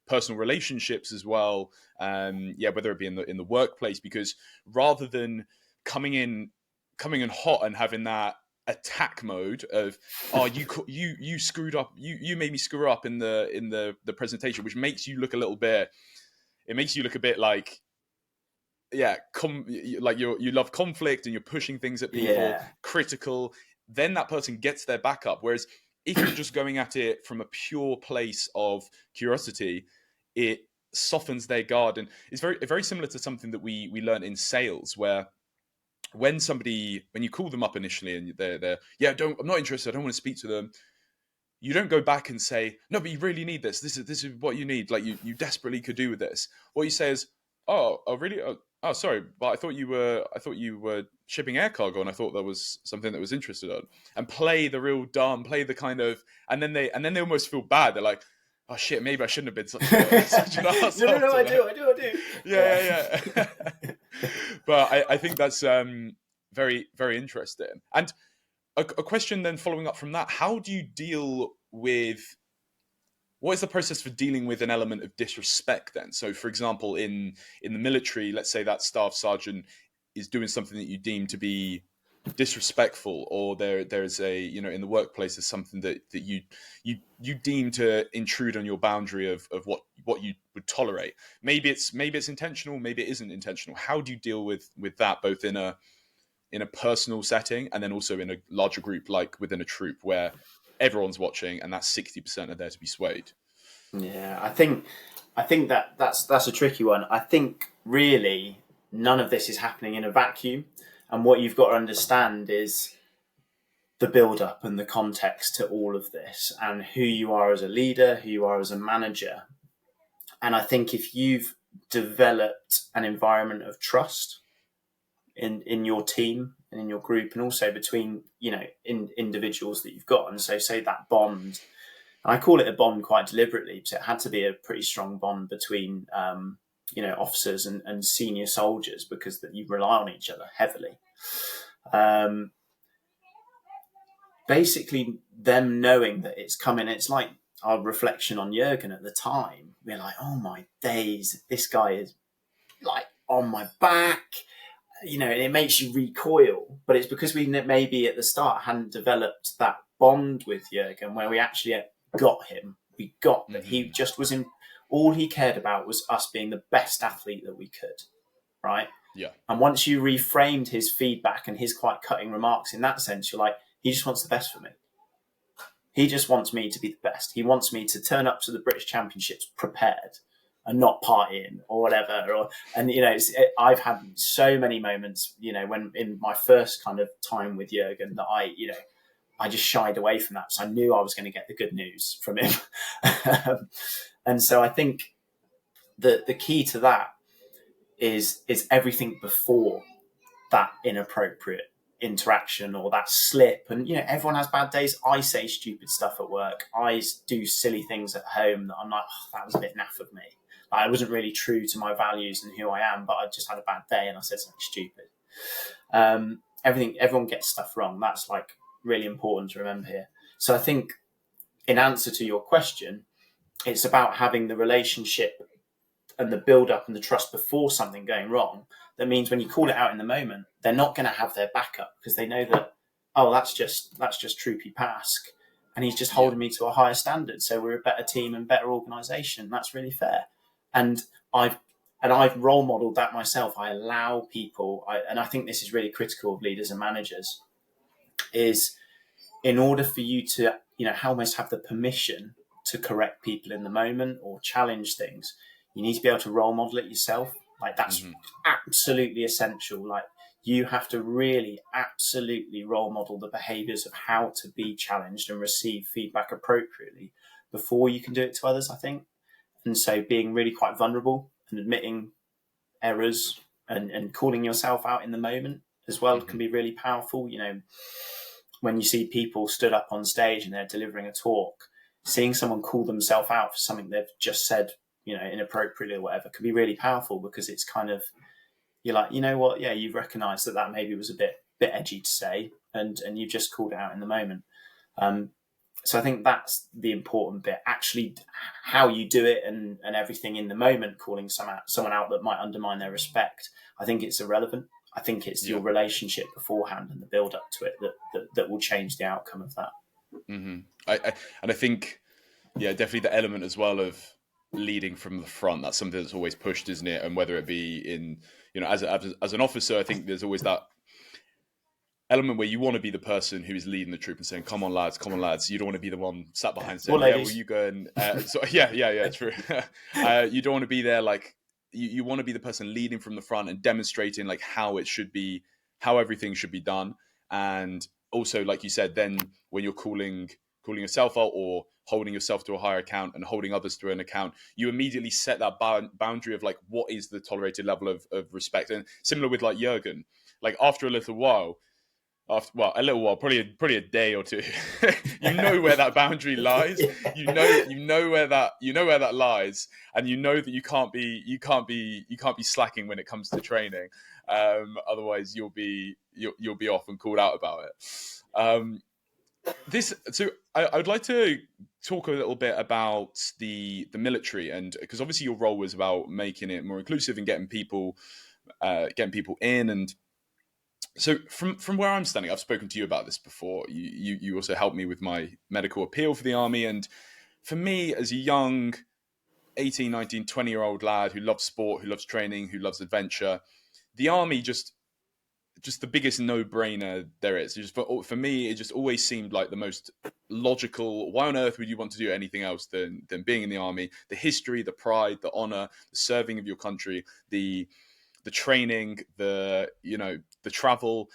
personal relationships as well. Whether it be in the workplace, because rather than coming in hot and having that attack mode of, you screwed up, you made me screw up in the presentation, which makes you look a little bit, it makes you look a bit like, like you love conflict and you're pushing things at people, critical, then that person gets their back up. Whereas if you're just going at it from a pure place of curiosity, it softens their guard. And it's very, very similar to something that we learn in sales, where when you call them up initially and they're I'm not interested, I don't want to speak to them, you don't go back and say, no, but you really need this. This is what you need. Like you desperately could do with this. What you say is, oh really? Oh, sorry, but I thought you were shipping air cargo, and I thought that was something that was interested in. And play the real dumb, play the kind of, and then they almost feel bad. They're like, oh shit, maybe I shouldn't have been such an asshole. No, I do. Yeah. But I think that's very, very interesting. And a question then following up from that: how do you deal with? What is the process for dealing with an element of disrespect then? So, for example, in the military, let's say that staff sergeant is doing something that you deem to be disrespectful, or there's a, in the workplace is something that you deem to intrude on your boundary of what you would tolerate. Maybe it's intentional, maybe it isn't intentional. How do you deal with that, both in a personal setting and then also in a larger group, like within a troop where everyone's watching and that 60% are there to be swayed? Yeah, I think that's a tricky one. I think really none of this is happening in a vacuum, and what you've got to understand is the build up and the context to all of this, and who you are as a leader, who you are as a manager. And I think if you've developed an environment of trust, in your team and in your group, and also between in individuals that you've got. And so say that bond, I call it a bond quite deliberately, because it had to be a pretty strong bond between officers and senior soldiers, because that you rely on each other heavily. Basically, them knowing that it's coming, it's like our reflection on Jurgen at the time. We're like, oh my days, this guy is like on my back, and it makes you recoil. But it's because we maybe at the start hadn't developed that bond with Jurgen, where we actually got him. We got that he just was in. All he cared about was us being the best athlete that we could, right? Yeah. And once you reframed his feedback and his quite cutting remarks in that sense, you're like, he just wants the best for me. He just wants me to be the best. He wants me to turn up to the British Championships prepared and not partying or whatever. I've had so many moments, when in my first kind of time with Jurgen, that I just shied away from that. So I knew I was going to get the good news from him. And so I think the key to that is everything before that inappropriate interaction or that slip. And everyone has bad days. I say stupid stuff at work. I do silly things at home that I'm like, oh, that was a bit naff of me. I wasn't really true to my values and who I am, but I just had a bad day and I said something stupid. Everyone gets stuff wrong. That's like really important to remember here. So I think in answer to your question, it's about having the relationship and the build up and the trust before something going wrong. That means when you call it out in the moment, they're not going to have their backup, because they know that, oh, that's just Troopy Paske, and he's just holding me to a higher standard. So we're a better team and better organisation. That's really fair. And I've role modelled that myself. I allow people, and I think this is really critical of leaders and managers, is in order for you to, almost have the permission to correct people in the moment or challenge things, you need to be able to role model it yourself. Like that's absolutely essential. Like you have to really absolutely role model the behaviours of how to be challenged and receive feedback appropriately before you can do it to others, I think. And so being really quite vulnerable and admitting errors and calling yourself out in the moment as well can be really powerful. When you see people stood up on stage and they're delivering a talk, seeing someone call themselves out for something they've just said, inappropriately or whatever, can be really powerful, because it's kind of, you're like, you know what? Yeah, you've recognised that maybe was a bit edgy to say, and you've just called it out in the moment. So I think that's the important bit. Actually, how you do it and everything in the moment, calling someone out that might undermine their respect, I think it's irrelevant. I think it's your relationship beforehand and the build up to it that will change the outcome of that. I think, definitely the element as well of leading from the front. That's something that's always pushed, isn't it? And whether it be in, as an officer, I think there's always that element where you want to be the person who is leading the troop and saying, come on lads. You don't want to be the one sat behind saying, will you go and true. You don't want to be there, like you want to be the person leading from the front and demonstrating like how it should be, how everything should be done. And also, like you said, then when you're calling yourself out or holding yourself to a higher account and holding others to an account, you immediately set that boundary of like, what is the tolerated level of respect? And similar with like Jurgen, like after a little while, probably a day or two, you know where that boundary lies. You know where that lies, and you know that you can't be slacking when it comes to training. Otherwise, you'll be off and called out about it. I would like to talk a little bit about the military, and because obviously your role was about making it more inclusive and getting people in. And so from where I'm standing, I've spoken to you about this before. You also helped me with my medical appeal for the army, and for me as a young 18, 19, 20-year-old lad who loves sport, who loves training, who loves adventure, the army just the biggest no-brainer there is. Just for me, it just always seemed like the most logical. Why on earth would you want to do anything else than being in the army? The history, the pride, the honor, the serving of your country, the training, the travel,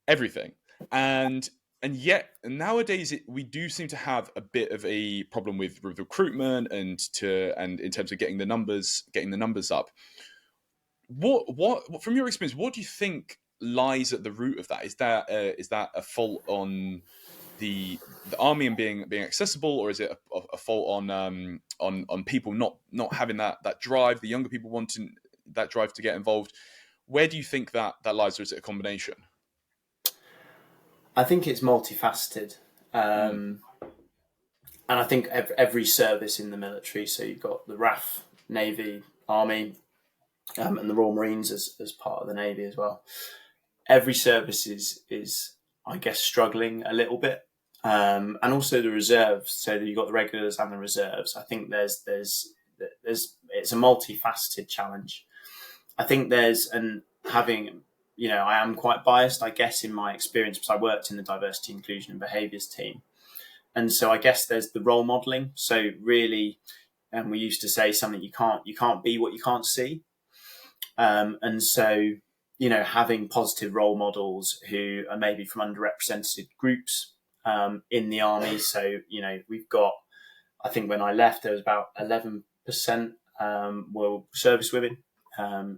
everything. And yet nowadays we do seem to have a bit of a problem with recruitment and in terms of getting the numbers up. What from your experience, what do you think lies at the root of that? Is that a fault on the army and being accessible, or is it a fault on people not having that drive, the younger people wanting that drive to get involved? Where do you think that lies, or is it a combination? I think it's multifaceted. Mm. And I think every service in the military, so you've got the RAF, Navy, Army, and the Royal Marines as part of the Navy as well. Every service is I guess struggling a little bit, and also the reserves. So you've got the regulars and the reserves. I think there's it's a multifaceted challenge. I think there's and having I am quite biased, I guess, in my experience because I worked in the diversity, inclusion, and behaviours team, and so I guess there's the role modelling. So really, and we used to say something you can't be what you can't see. And so, having positive role models who are maybe from underrepresented groups in the army. So, we've got, I think when I left, there was about 11% were service women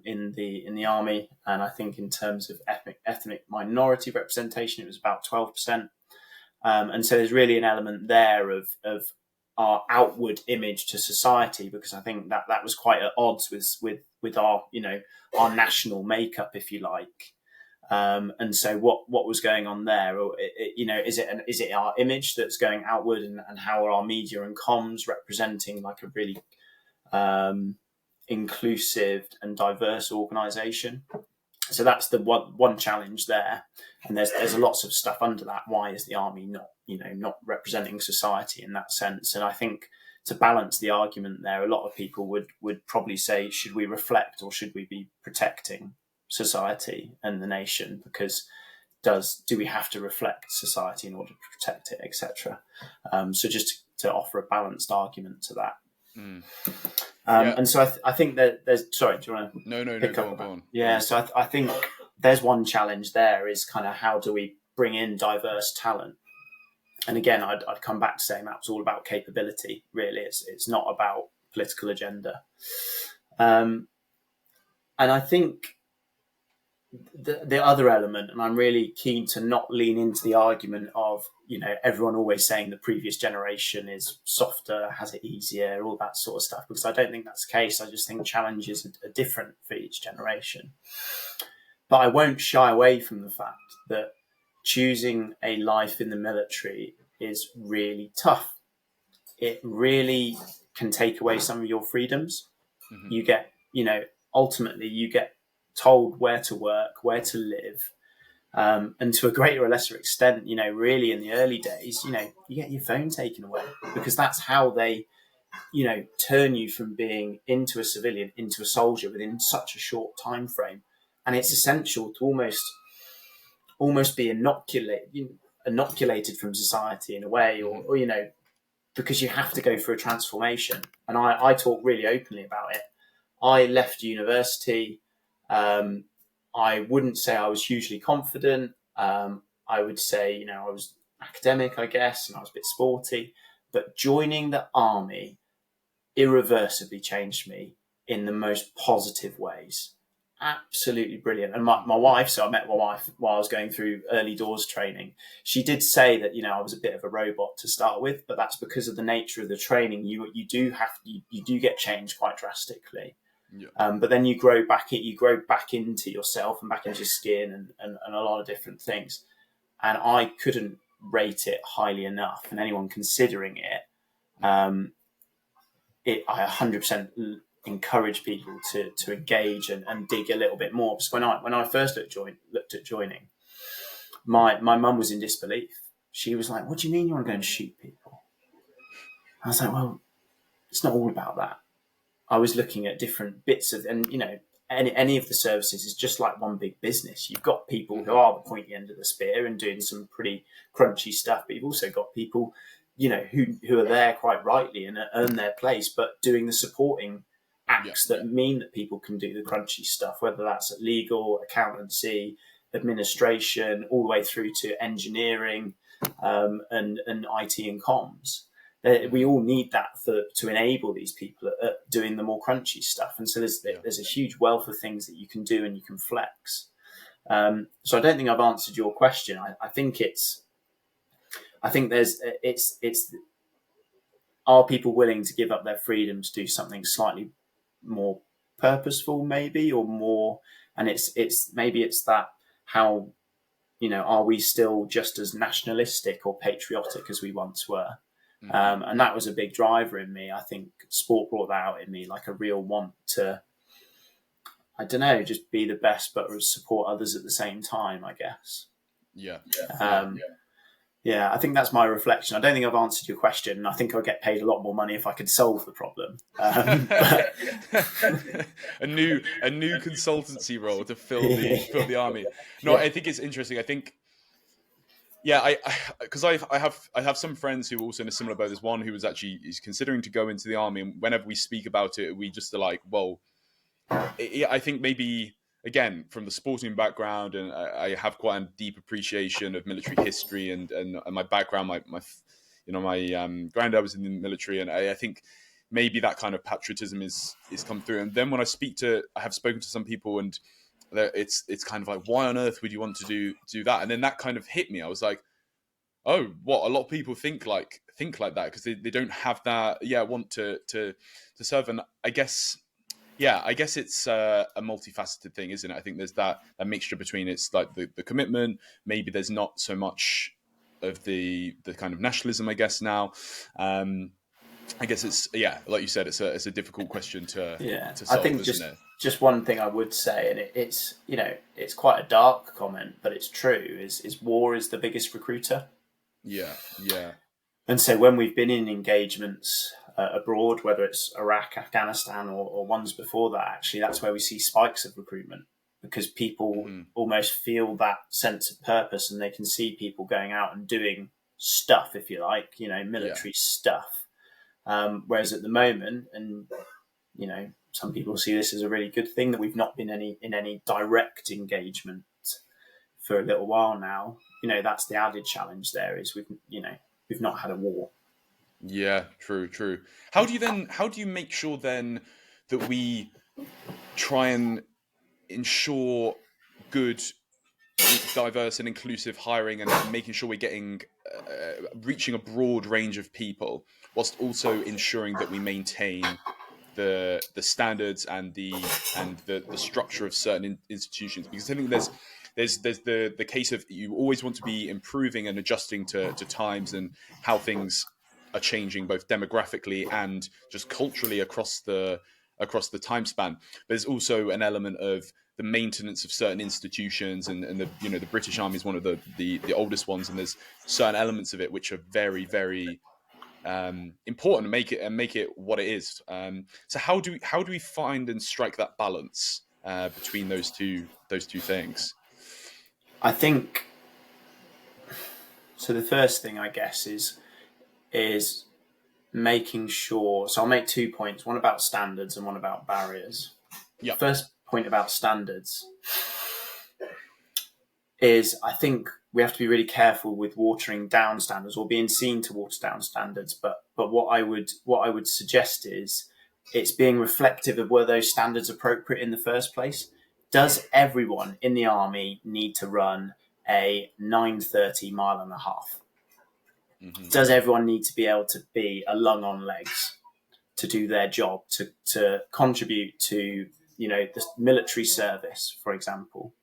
in the army. And I think in terms of ethnic minority representation, it was about 12%. And so there's really an element there of our outward image to society, because I think that was quite at odds with our our national makeup, if you like. And so what was going on there? Or is it our image that's going outward, and how are our media and comms representing like a really inclusive and diverse organisation? So that's the one challenge there, and there's lots of stuff under that. Why is the army not representing society in that sense? And I think to balance the argument there, a lot of people would probably say, should we reflect or should we be protecting society and the nation? Because do we have to reflect society in order to protect it, etc.? So just to offer a balanced argument to that. Mm. Yeah. And so I think that there's. Sorry, do you want to? No, go on. Yeah, so I think there's one challenge there is kind of how do we bring in diverse talent? And again, I'd come back to saying that was all about capability. Really, it's not about political agenda. And I think the other element, and I'm really keen to not lean into the argument of everyone always saying the previous generation is softer, has it easier, all that sort of stuff, because I don't think that's the case. I just think challenges are different for each generation. But I won't shy away from the fact that choosing a life in the military is really tough. It really can take away some of your freedoms. Mm-hmm. You get, ultimately you get told where to work, where to live. And to a greater or lesser extent, really in the early days, you get your phone taken away, because that's how they, turn you from being into a civilian, into a soldier within such a short time frame. And it's essential to almost be inoculated from society in a way, or because you have to go through a transformation. And I talk really openly about it. I left university. I wouldn't say I was hugely confident. I would say, I was academic, I guess, and I was a bit sporty. But joining the army irreversibly changed me in the most positive ways. Absolutely brilliant. And my wife, so I met my wife while I was going through early doors training. She did say that, I was a bit of a robot to start with, but that's because of the nature of the training. You do get changed quite drastically. Yeah. But then you grow back into yourself and back into your skin and a lot of different things. And I couldn't rate it highly enough. And anyone considering it, I 100% encourage people to engage and dig a little bit more. Because when I first looked at joining, my mum was in disbelief. She was like, "What do you mean you want to go and shoot people?" I was like, "Well, it's not all about that." I was looking at different bits of, and any of the services is just like one big business. You've got people who are the pointy end of the spear and doing some pretty crunchy stuff, but you've also got people, who are there quite rightly and earn their place, but doing the supporting acts that mean that people can do the crunchy stuff, whether that's at legal, accountancy, administration, all the way through to engineering and IT and comms. We all need that to enable these people at doing the more crunchy stuff. And so there's a huge wealth of things that you can do and you can flex. So I don't think I've answered your question. I think it's are people willing to give up their freedom to do something slightly more purposeful, maybe, or more? And it's that how, are we still just as nationalistic or patriotic as we once were? And that was a big driver in me. I think sport brought that out in me, like a real want to, I don't know, just be the best, but support others at the same time, I guess. Yeah. Yeah, I think that's my reflection. I don't think I've answered your question. I think I'd get paid a lot more money if I could solve the problem. But a new consultancy role to fill the army. No, yeah. I think it's interesting. I think, yeah, I because I have some friends who are also in a similar boat. There's one who is considering to go into the army, and whenever we speak about it, we just are like, well, I think maybe, again, from the sporting background, and I have quite a deep appreciation of military history and my background. My granddad was in the military, and I think maybe that kind of patriotism is come through. And then when I have spoken to some people, and it's kind of like, why on earth would you want to do that? And then that kind of hit me. I was like, oh, what? A lot of people think like that because they don't have that want to serve. And I guess it's a multifaceted thing, isn't it? I think there's that mixture between, it's like the commitment. Maybe there's not so much of the kind of nationalism, I guess, now. I guess it's, like you said, it's a difficult question to I solve, think isn't it? just one thing I would say, and it's quite a dark comment, but it's true. Is war is the biggest recruiter. Yeah. And so when we've been in engagements abroad, whether it's Iraq, Afghanistan, or ones before that, actually, that's where we see spikes of recruitment, because people almost feel that sense of purpose, and they can see people going out and doing stuff, if you like, military stuff. Whereas at the moment, and some people see this as a really good thing, that we've not been in any direct engagement for a little while now. That's the added challenge. There is we've not had a war. Yeah, true. How do you make sure then that we try and ensure good, diverse and inclusive hiring, and making sure we're getting reaching a broad range of people, whilst also ensuring that we maintain the standards and the structure of certain institutions? Because I think there's the case of, you always want to be improving and adjusting to times and how things are changing, both demographically and just culturally across the time span. There's also an element of the maintenance of certain institutions, and the British Army is one of the oldest ones, and there's certain elements of it which are very, very important, and make it what it is. So how do we find and strike that balance between those two things? I think so. The first thing, I guess, is making sure. So I'll make 2 points: one about standards and one about barriers. Yeah. First point about standards is, I think we have to be really careful with watering down standards, or being seen to water down standards. But what I would suggest is, it's being reflective of, were those standards appropriate in the first place? Does everyone in the army need to run a 9:30 mile and a half? Mm-hmm. Does everyone need to be able to be a lung on legs to do their job, to contribute to the military service, for example?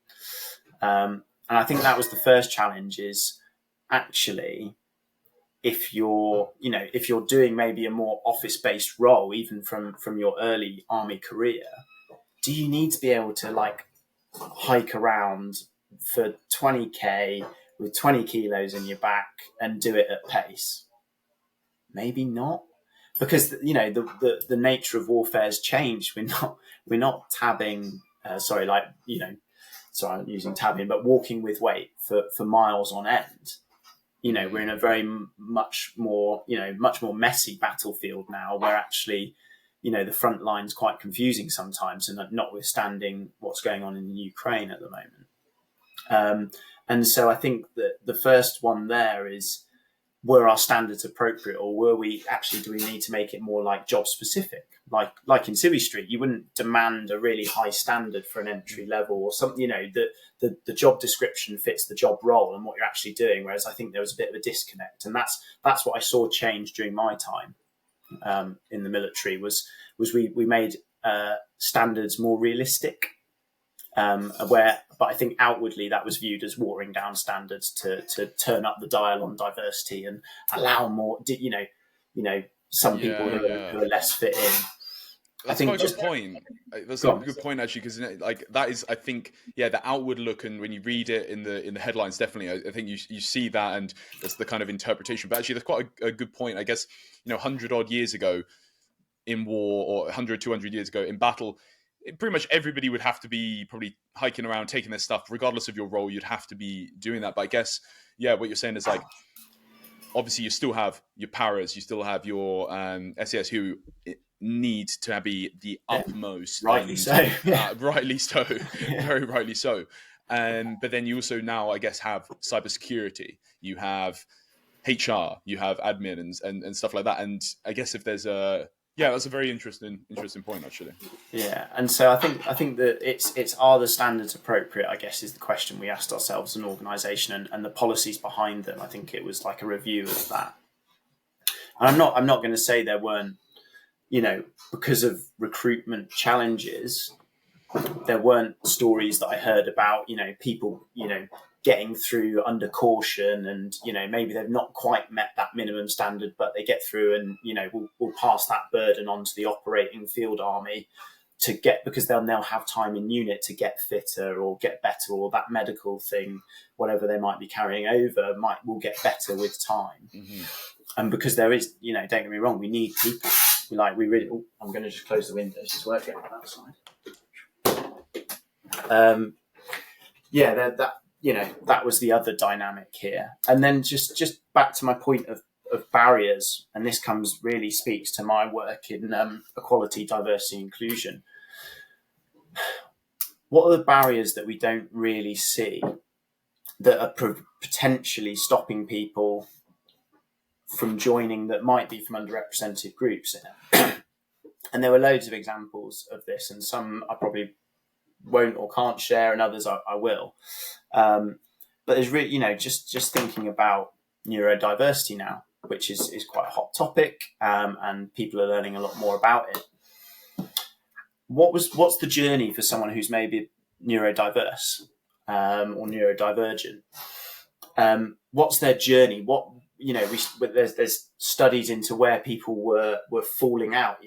And I think that was the first challenge, is actually, if you're doing maybe a more office-based role, even from your early army career, do you need to be able to hike around for 20k with 20 kilos in your back and do it at pace? Maybe not, because the nature of warfare has changed. We're not tabbing. Sorry, I'm using tabbing, but walking with weight for miles on end. We're in a very much more messy battlefield now, where actually, the front line's quite confusing sometimes, and notwithstanding what's going on in Ukraine at the moment. And so I think that the first one there is, were our standards appropriate, or were we actually, do we need to make it more like job specific? Like in Civvy Street, you wouldn't demand a really high standard for an entry level or something, you know, the job description fits the job role and what you're actually doing. Whereas I think there was a bit of a disconnect, and that's what I saw change during my time in the military was we made standards more realistic. But I think outwardly that was viewed as watering down standards to turn up the dial on diversity and allow more, some people who are less fit in. That's quite a good point. That's a good point, actually, because like that is, I think, the outward look, and when you read it in the headlines, definitely, I think you see that, and that's the kind of interpretation. But actually, that's quite a good point. I guess 100 odd years ago in war, or 100, 200 years ago in battle, pretty much everybody would have to be probably hiking around, taking their stuff, regardless of your role. You'd have to be doing that. But I guess, what you're saying is like, obviously, you still have your paras, you still have your SES who need to be the utmost, rightly so, rightly so, very rightly so. But then you also now, I guess, have cybersecurity, you have HR, you have admin and stuff like that. And I guess if there's that's a very interesting point, actually. Yeah, and so I think that it's are the standards appropriate, I guess, is the question we asked ourselves as an organisation, and the policies behind them. I think it was like a review of that. And I'm not going to say there weren't, because of recruitment challenges, there weren't stories that I heard about, people, getting through under caution, and maybe they've not quite met that minimum standard, but they get through, and we'll pass that burden on to the operating field army to get, because they'll now have time in unit to get fitter or get better, or that medical thing, whatever they might be carrying over, will get better with time. Mm-hmm. And because there is, don't get me wrong, we need people. We really. Oh, I'm going to just close the windows. It's working outside. That was the other dynamic here. And then just back to my point of barriers, and this really speaks to my work in equality, diversity, inclusion. What are the barriers that we don't really see that are potentially stopping people from joining, that might be from underrepresented groups? And there were loads of examples of this, and some I probably won't or can't share, and others I will. But there's really, just thinking about neurodiversity now, which is quite a hot topic, and people are learning a lot more about it. What's the journey for someone who's maybe neurodiverse or neurodivergent? What's their journey? There's studies into where people were falling out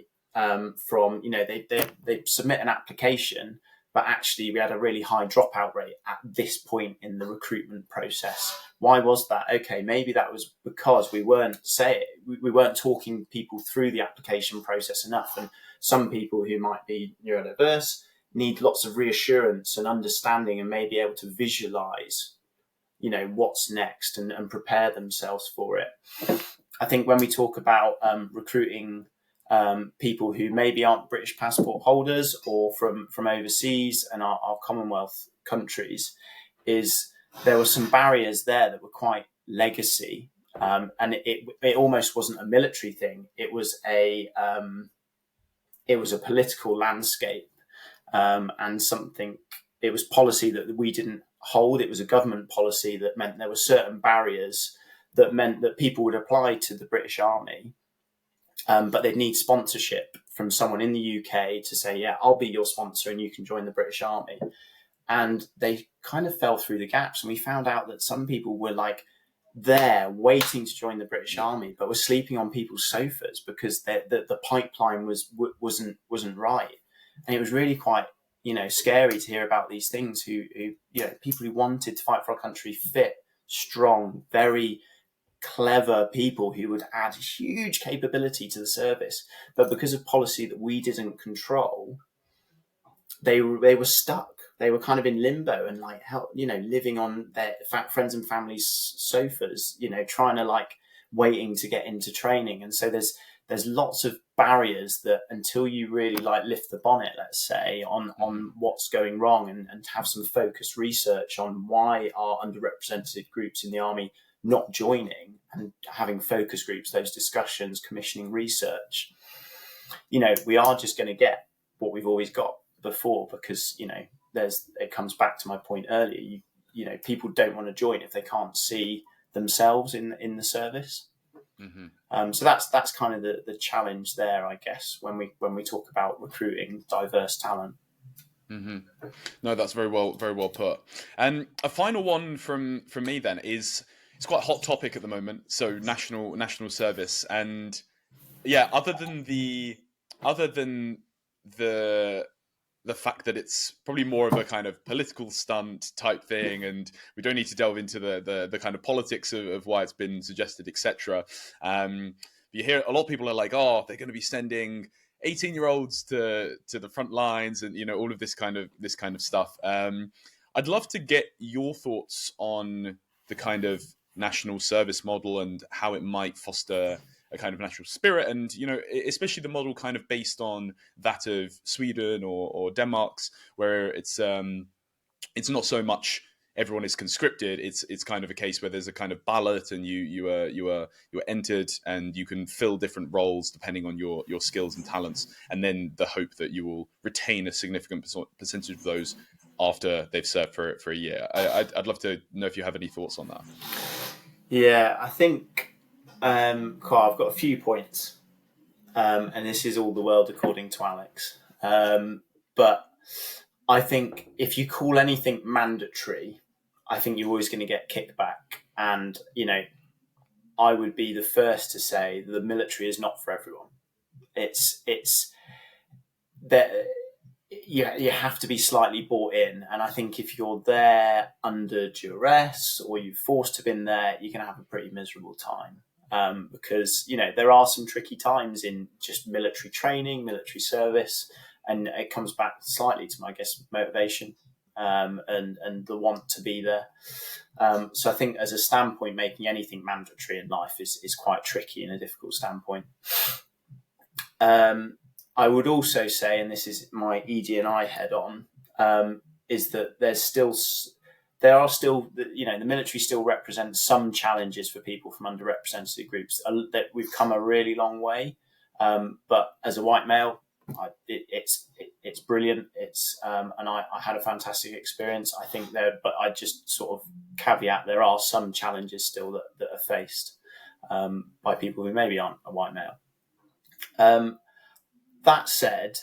from. They submit an application, but actually we had a really high dropout rate at this point in the recruitment process. Why was that? Okay, maybe that was because we weren't talking people through the application process enough. And some people who might be neurodiverse need lots of reassurance and understanding, and may be able to visualize, what's next, and prepare themselves for it. I think when we talk about recruiting people who maybe aren't British passport holders or from overseas and our Commonwealth countries, there were some barriers there that were quite legacy, and it almost wasn't a military thing. It was a political landscape, and something. It was policy that we didn't hold. It was a government policy that meant there were certain barriers that meant that people would apply to the British Army. But they'd need sponsorship from someone in the UK to say, yeah, I'll be your sponsor and you can join the British Army. And they kind of fell through the gaps. And we found out that some people were there waiting to join the British Army, but were sleeping on people's sofas because the pipeline wasn't right. And it was really quite, scary to hear about these things who people who wanted to fight for our country, fit, strong, very clever people who would add huge capability to the service, but because of policy that we didn't control, they were stuck. They were kind of in limbo and living on their friends and family's sofas, trying to waiting to get into training. And so there's lots of barriers that until you really lift the bonnet, let's say, on what's going wrong, and have some focused research on why are underrepresented groups in the army not joining and having focus groups, those discussions, commissioning research, we are just going to get what we've always got before, because, it comes back to my point earlier. People don't want to join if they can't see themselves in the service. Mm-hmm. So that's kind of the challenge there, I guess, when we talk about recruiting diverse talent. Mm-hmm. No, that's very well put. And a final one from me then is, it's quite a hot topic at the moment. So national service, and yeah, other than the the fact that it's probably more of a kind of political stunt type thing, and we don't need to delve into the kind of politics of why it's been suggested, etc. You hear a lot of people are like, oh, they're going to be sending 18-year-olds to the front lines, and all of this kind of stuff. I'd love to get your thoughts on the kind of national service model and how it might foster a kind of national spirit, and especially the model kind of based on that of Sweden or Denmark's, where it's not so much everyone is conscripted. It's kind of a case where there's a kind of ballot, and you are entered, and you can fill different roles depending on your skills and talents, and then the hope that you will retain a significant percentage of those after they've served for a year. I'd love to know if you have any thoughts on that. Yeah, I think, Carl, I've got a few points, and this is all the world according to Alex. But I think if you call anything mandatory, I think you're always going to get kickback. And, I would be the first to say the military is not for everyone. It's that you have to be slightly bought in. And I think if you're there under duress, or you're forced to have been there, you're going to have a pretty miserable time. Because, there are some tricky times in just military training, military service, and it comes back slightly to, I guess, motivation, and the want to be there. So I think as a standpoint, making anything mandatory in life is quite tricky and a difficult standpoint. I would also say, and this is my ED&I head on, is that there are still, the military still represents some challenges for people from underrepresented groups. That we've come a really long way, but as a white male, it's brilliant. And I had a fantastic experience. I think but I just sort of caveat, there are some challenges still that are faced by people who maybe aren't a white male. That said,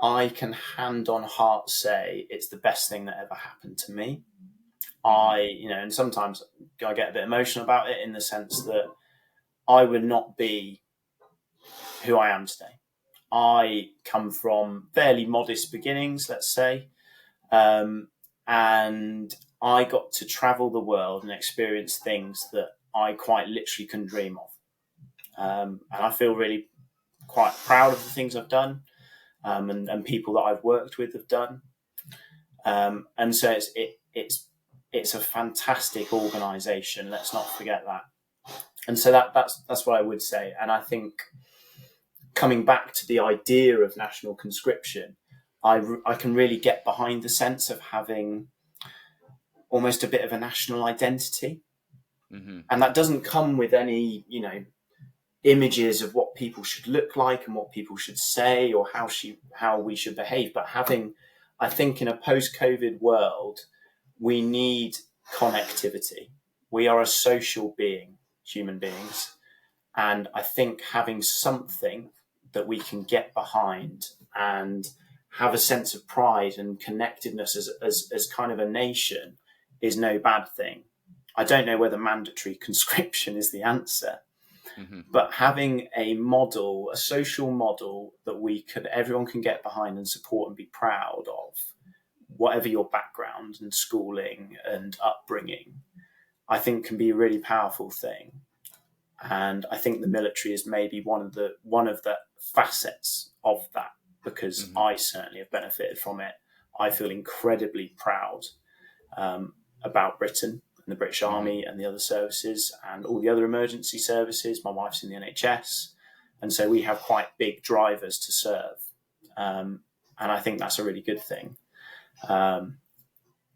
I can hand on heart say it's the best thing that ever happened to me. And sometimes I get a bit emotional about it, in the sense that I would not be who I am today. I come from fairly modest beginnings, let's say, and I got to travel the world and experience things that I quite literally couldn't dream of. And I feel really quite proud of the things I've done, and people that I've worked with have done. And so it's a fantastic organisation. Let's not forget that. And so that's what I would say. And I think, coming back to the idea of national conscription, I can really get behind the sense of having almost a bit of a national identity. Mm-hmm. And that doesn't come with any, images of what people should look like and what people should say, or how we should behave. But I think in a post-COVID world, we need connectivity. We are a social being, human beings. And I think having something that we can get behind and have a sense of pride and connectedness as kind of a nation is no bad thing. I don't know whether mandatory conscription is the answer, mm-hmm. but having a model, a social model that everyone can get behind and support and be proud of, whatever your background and schooling and upbringing, I think can be a really powerful thing. And I think the military is maybe one of the facets of that, because mm-hmm. I certainly have benefited from it. I feel incredibly proud about Britain and the British mm-hmm. Army and the other services and all the other emergency services. My wife's in the NHS. And so we have quite big drivers to serve. And I think that's a really good thing.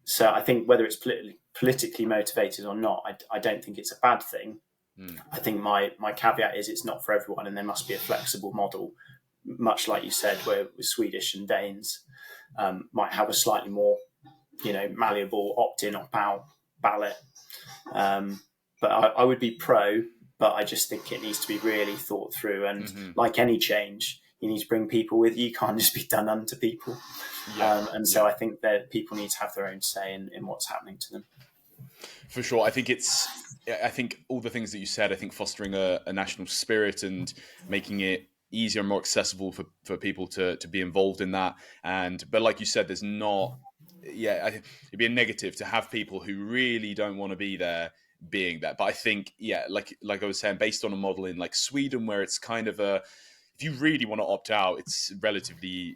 So I think whether it's politically motivated or not, I don't think it's a bad thing. Mm. I think my caveat is it's not for everyone, and there must be a flexible model, much like you said, where Swedish and Danes might have a slightly more, malleable opt-in, opt-out ballot. But I would be pro, but I just think it needs to be really thought through. And Mm-hmm. like any change, you need to bring people with you. You can't just be done unto people. Yeah, And so yeah. I think that people need to have their own say in what's happening to them. For sure. I think all the things that you said, I think fostering a national spirit and making it easier and more accessible for people to be involved in that. But like you said, there's not, yeah, it'd be a negative to have people who really don't want to be there being there. But I think, yeah, like I was saying, based on a model in like Sweden, where it's kind of if you really want to opt out, it's relatively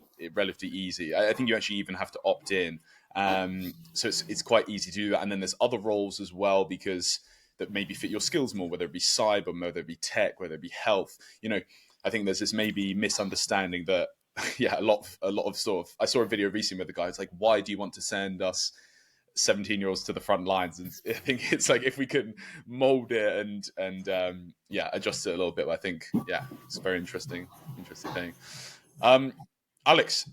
easy. I think you actually even have to opt in. So it's quite easy to do that. And then there's other roles as well, because that maybe fit your skills more, whether it be cyber, whether it be tech, whether it be health. I think there's this maybe misunderstanding that yeah, a lot of sort of, I saw a video recently where the guy's like, why do you want to send us 17-year-olds to the front lines? And I think it's like, if we can mold it and yeah, adjust it a little bit. I think, yeah, it's a very interesting thing. um Alex,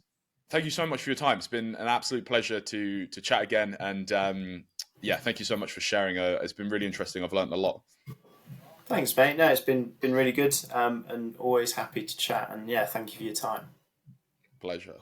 thank you so much for your time. It's been an absolute pleasure to chat again. And yeah, thank you so much for sharing. It's been really interesting. I've learned a lot. Thanks, mate. No, it's been really good, and always happy to chat. And yeah, thank you for your time. Pleasure.